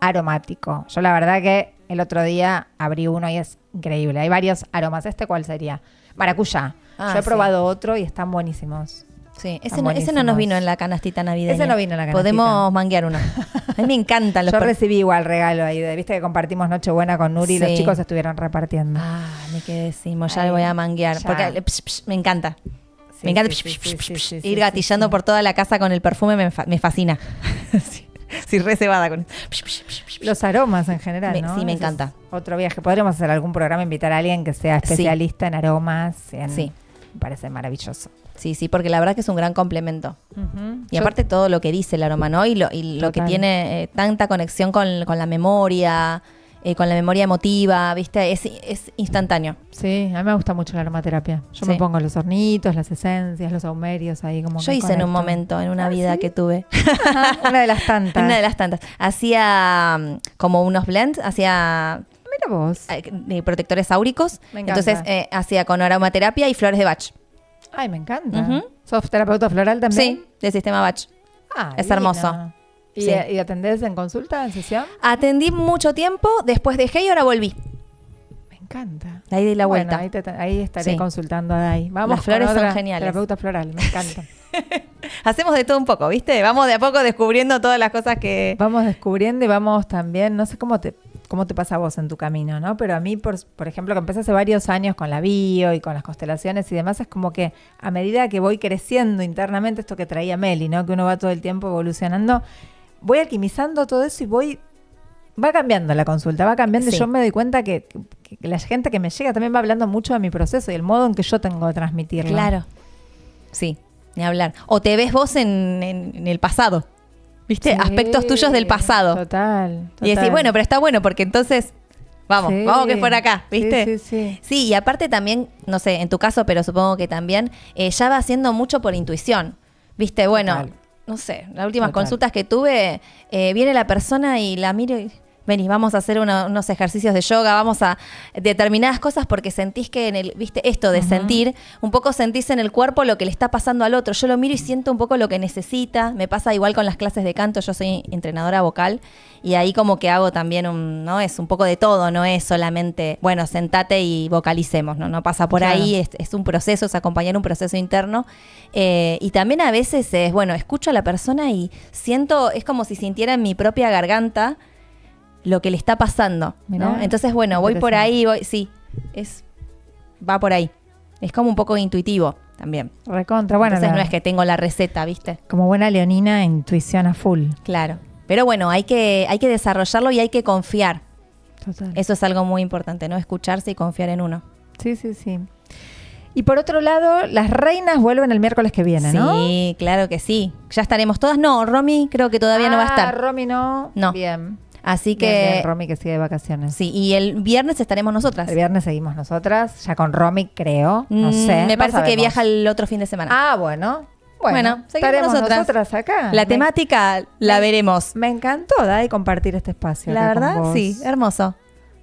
aromático. Yo la verdad que el otro día abrí uno y es increíble. Hay varios aromas. ¿Este cuál sería? Maracuyá. Ah, Yo he sí. probado otro y están buenísimos. Sí, Están ese no nos buenísimos. vino en la canastita navideña. Ese no vino en la canastita. Podemos manguear uno. A mí me encantan los Yo recibí igual regalo ahí. Viste que compartimos Nochebuena con Nuri y los Sí. chicos estuvieron repartiendo. Ah, ni qué decimos, ya Ahí, le voy a manguear. ya. Porque me encanta. Sí, me encanta sí, sí, sí, sí, ir sí, gatillando sí. por toda la casa con el perfume, me fascina. sí, re cebada con Los aromas en general, Me- ¿no? sí, me Ese es encanta. otro viaje. Podríamos hacer algún programa, invitar a alguien que sea especialista en aromas. Sí. Me parece maravilloso. Sí, porque la verdad que es un gran complemento. Y Yo- aparte todo lo que dice el aroma, ¿no? Y lo que Total. tiene tanta conexión con la memoria, con la memoria emotiva, ¿viste? Es instantáneo. Sí, a mí me gusta mucho la aromaterapia. Yo Sí. me pongo los hornitos, las esencias, los saumerios ahí como Yo que hice en un conecto. momento, en una Ah, vida ¿sí? que tuve. Ajá, una de las tantas. Una de las tantas. Hacía como unos blends, hacía Mira vos. protectores áuricos. Me encanta. Entonces hacía con aromaterapia y flores de Bach. Ay, me encanta. Ujú. ¿Sos terapeuta floral también? Sí, del sistema Bach. Ah, Es divino. hermoso. ¿Y, Sí. ¿Y atendés en consulta, en sesión? Atendí mucho tiempo, después dejé y ahora volví. Me encanta. La ida y la vuelta. Bueno, ahí estaré Sí. consultando a Dai. Vamos Las flores con son otra geniales. terapeuta floral, me encanta. Hacemos de todo un poco, ¿viste? Vamos de a poco descubriendo todas las cosas que... Vamos descubriendo y vamos también, no sé cómo te pasa a vos en tu camino, ¿no? Pero a mí, por ejemplo, que empecé hace varios años con la bio y con las constelaciones y demás, es como que a medida que voy creciendo internamente, esto que traía Meli, ¿no? Que uno va todo el tiempo evolucionando, voy alquimizando todo eso y va cambiando la consulta, va cambiando Sí. y yo me doy cuenta que la gente que me llega también va hablando mucho de mi proceso y el modo en que yo tengo de transmitirlo. Claro. Sí, ni hablar. O te ves vos en el pasado, ¿viste? Sí, Aspectos tuyos del pasado. Total. Y decís, bueno, pero está bueno porque entonces... Vamos Sí. que es por acá, ¿viste? Sí, sí, sí. Sí, y aparte también, no sé, en tu caso, pero supongo que también, ya va haciendo mucho por intuición. ¿Viste? Bueno, Total. no sé, las últimas Total. consultas que tuve, viene la persona y la miro y... Vení, vamos a hacer unos ejercicios de yoga, vamos a determinadas cosas porque sentís que viste, esto de sentir, un poco sentís en el cuerpo lo que le está pasando al otro. Yo lo miro y siento un poco lo que necesita. Me pasa igual con las clases de canto, yo soy entrenadora vocal y ahí como que hago también ¿no? Es un poco de todo, no es solamente, bueno, sentate y vocalicemos, ¿no? No pasa por Claro. ahí, es un proceso, es acompañar un proceso interno. Y también a veces es, bueno, escucho a la persona y siento, es como si sintiera en mi propia garganta lo que le está pasando, ¿no? Mirá, Entonces, bueno, voy por interesante. ahí, sí, va por ahí. Es como un poco intuitivo también. Recontra, bueno. Entonces no es que tengo la receta, ¿viste? Como buena leonina, intuición a full. Claro. Pero bueno, hay que desarrollarlo y hay que confiar. Total. Eso es algo muy importante, ¿no? Escucharse y confiar en uno. Sí, sí, sí. Y por otro lado, las reinas vuelven el miércoles que viene, ¿no? Sí, claro que sí. Ya estaremos todas. No, Romy creo que todavía no va a estar. Romy no. No. Bien. Así que... Bien, Romy que sigue de vacaciones. Sí, y el viernes estaremos nosotras. El viernes seguimos nosotras, ya con Romy creo, no sé. Me no parece que sabemos. viaja el otro fin de semana. Ah, bueno, Bueno, seguimos estaremos nosotras. nosotras acá. La temática la veremos. Me encantó, Dai, compartir este espacio. La acá con verdad, vos. sí, hermoso.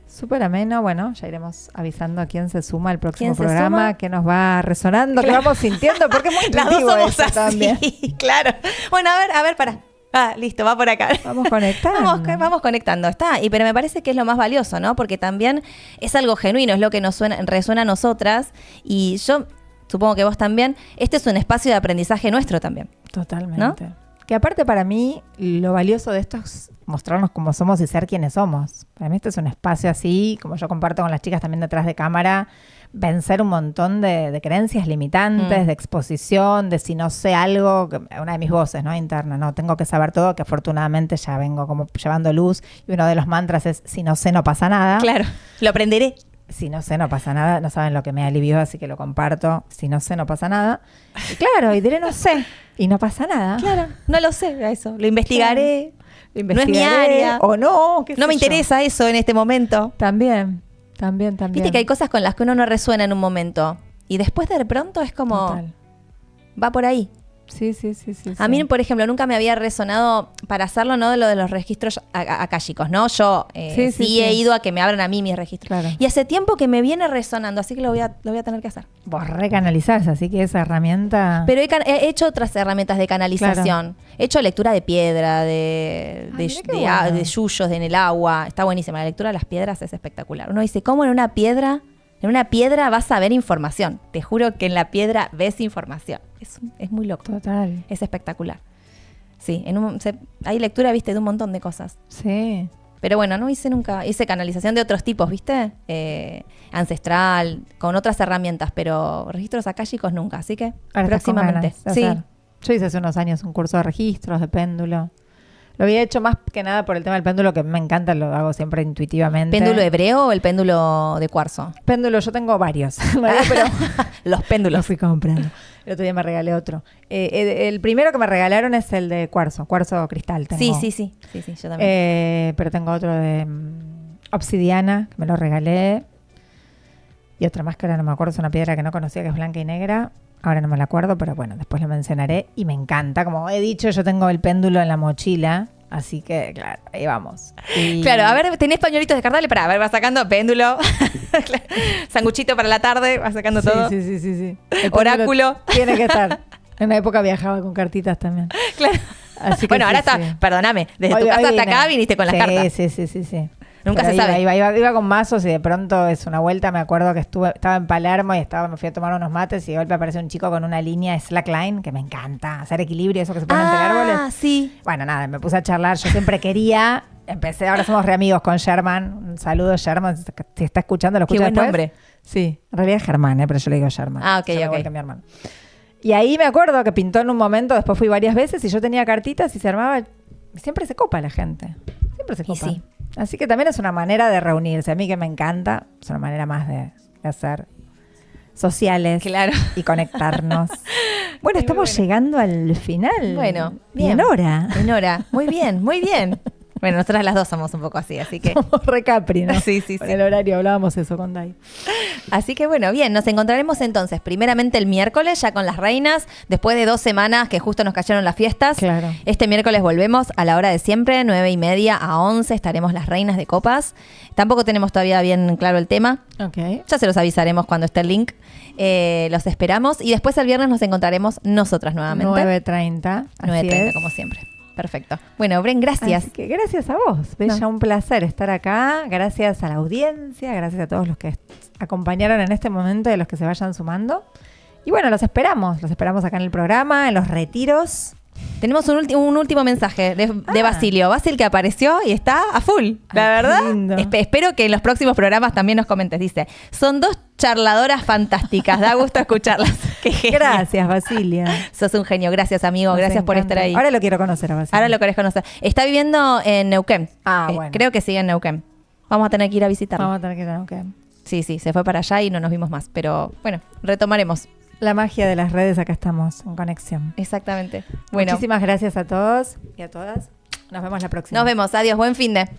Súper ameno. Bueno, ya iremos avisando a quién se suma al próximo ¿Quién se programa, suma? qué nos va resonando, qué Claro. vamos sintiendo, porque es muy Las dos intuitivo somos eso así, también. claro. Bueno, a ver, para. Ah, listo, va por acá. Vamos conectando. Vamos conectando, está. Pero me parece que es lo más valioso, ¿no? Porque también es algo genuino, es lo que nos resuena a nosotras. Y yo supongo que vos también. Este es un espacio de aprendizaje nuestro también. Totalmente. Que aparte para mí, lo valioso de esto es mostrarnos cómo somos y ser quienes somos. Para mí este es un espacio así, como yo comparto con las chicas también detrás de cámara, vencer un montón de creencias limitantes, de exposición, de si no sé algo, una de mis voces, ¿no? Interna, no, tengo que saber todo, que afortunadamente ya vengo como llevando luz, y uno de los mantras es, si no sé, no pasa nada. Claro, lo aprenderé. Si no sé, no pasa nada. No saben lo que me alivió, así que lo comparto. Si no sé, no pasa nada. Y claro, y diré no sé, y no pasa nada. Claro, no lo sé eso. Lo investigaré. Lo No es mi investigaré, área. o no, qué No sé me yo. interesa eso en este momento. También. Viste que hay cosas con las que uno no resuena en un momento. Y después de pronto es como, Total. va por ahí. Sí. A mí, por ejemplo, nunca me había resonado para hacerlo, ¿no? De lo de los registros akáshicos, ¿no? Yo sí he ido a que me abran a mí mis registros. Claro. Y hace tiempo que me viene resonando, así que lo voy a tener que hacer. Vos recanalizás, así que esa herramienta... Pero he hecho otras herramientas de canalización. He hecho lectura de piedra, de mira qué bueno. de yuyos en el agua. Está buenísima. La lectura de las piedras es espectacular. Uno dice, ¿cómo en una piedra vas a ver información? Te juro que en la piedra ves información. Es muy loco. Total. Es espectacular. Sí, hay lectura, viste, de un montón de cosas. Sí. Pero bueno, no hice nunca. Hice canalización de otros tipos, ¿viste? Ancestral, con otras herramientas, pero registros akáshicos nunca. Así que Ahora estás con próximamente. ganas de Sí. hacer. Yo hice hace unos años un curso de registros, de péndulo. Lo había hecho más que nada por el tema del péndulo, que me encanta, lo hago siempre intuitivamente. ¿Péndulo hebreo o el péndulo de cuarzo? Péndulo, yo tengo varios, pero Los péndulos. lo fui comprando. El otro día me regalé otro. El primero que me regalaron es el de cuarzo cristal. Tengo. Sí, yo también. Pero tengo otro de obsidiana, que me lo regalé. Y otra más que ahora no me acuerdo, es una piedra que no conocía, que es blanca y negra. Ahora no me la acuerdo, pero bueno, después lo mencionaré. Y me encanta, como he dicho, yo tengo el péndulo en la mochila. Así que, claro, ahí vamos. Claro, a ver, tenés pañuelitos descartables para, a ver, vas sacando péndulo, sanguchito para la tarde, vas sacando todo. Sí. El péndulo Oráculo. tiene que estar. En una época viajaba con cartitas también. Claro. Así que Bueno, sí, ahora sí. está, perdóname, desde tu Hoy casa hasta vine. acá viniste con las cartas. Sí. Nunca Pero se sabe. Iba con mazos y de pronto es una vuelta, me acuerdo que estaba en Palermo y me fui a tomar unos mates y de golpe aparece un chico con una línea slackline que me encanta, hacer equilibrio, eso que se pone entre árboles. Ah, sí. Bueno, nada, me puse a charlar, yo siempre quería, ahora somos re amigos con Sherman, un saludo Sherman, si está escuchando, lo Qué escucha buen después. nombre. Sí, en realidad es Germán, pero yo le digo Sherman. Ah, ok, Yo me voy ok. con mi hermano. Y ahí me acuerdo que pintó en un momento, después fui varias veces y yo tenía cartitas y se armaba, siempre se copa la gente, siempre se Y copa. sí. Así que también es una manera de reunirse, a mí que me encanta, es una manera más de hacer sociales Claro. y conectarnos. Bueno, estamos llegando al final. Bueno, Y bien. en hora. En hora. Muy bien, muy bien. Bueno, nosotras las dos somos un poco así, así que... Somos re Capri, ¿no? Sí. Con el horario hablábamos eso con Dai. Así que bueno, bien, nos encontraremos entonces primeramente el miércoles ya con las reinas, después de 2 semanas que justo nos cayeron las fiestas. Claro. Este miércoles volvemos a la hora de siempre, 9:30 a 11 estaremos las reinas de copas. Tampoco tenemos todavía bien claro el tema. Ok. Ya se los avisaremos cuando esté el link. Los esperamos y después el viernes nos encontraremos nosotras nuevamente. 9:30. 9:30 como siempre. Perfecto. Bueno, Bren, gracias. Así que gracias a vos, Bella, No. un placer estar acá. Gracias a la audiencia, gracias a todos los que acompañaron en este momento y a los que se vayan sumando. Y bueno, los esperamos acá en el programa, en los retiros. Tenemos un último mensaje de Ah. Basilio. Basil que apareció y está a full, la Ay, qué verdad. lindo. Espero que en los próximos programas también nos comentes. Dice, son 2 charladoras fantásticas. Da gusto escucharlas. Qué genio. Gracias, Basilia. Sos un genio. Gracias, amigo. Nos Gracias por encanta. estar ahí. Ahora lo quiero conocer a Basilia. Ahora lo querés conocer. Está viviendo en Neuquén. Ah, bueno. Creo que sigue en Neuquén. Vamos a tener que ir a visitarlo. Vamos a tener que tener que... Sí, se fue para allá y no nos vimos más. Pero bueno, retomaremos. La magia de las redes, acá estamos en conexión. Exactamente. Bueno, Muchísimas gracias a todos y a todas. Nos vemos la próxima. Nos vemos. Adiós. Buen fin de.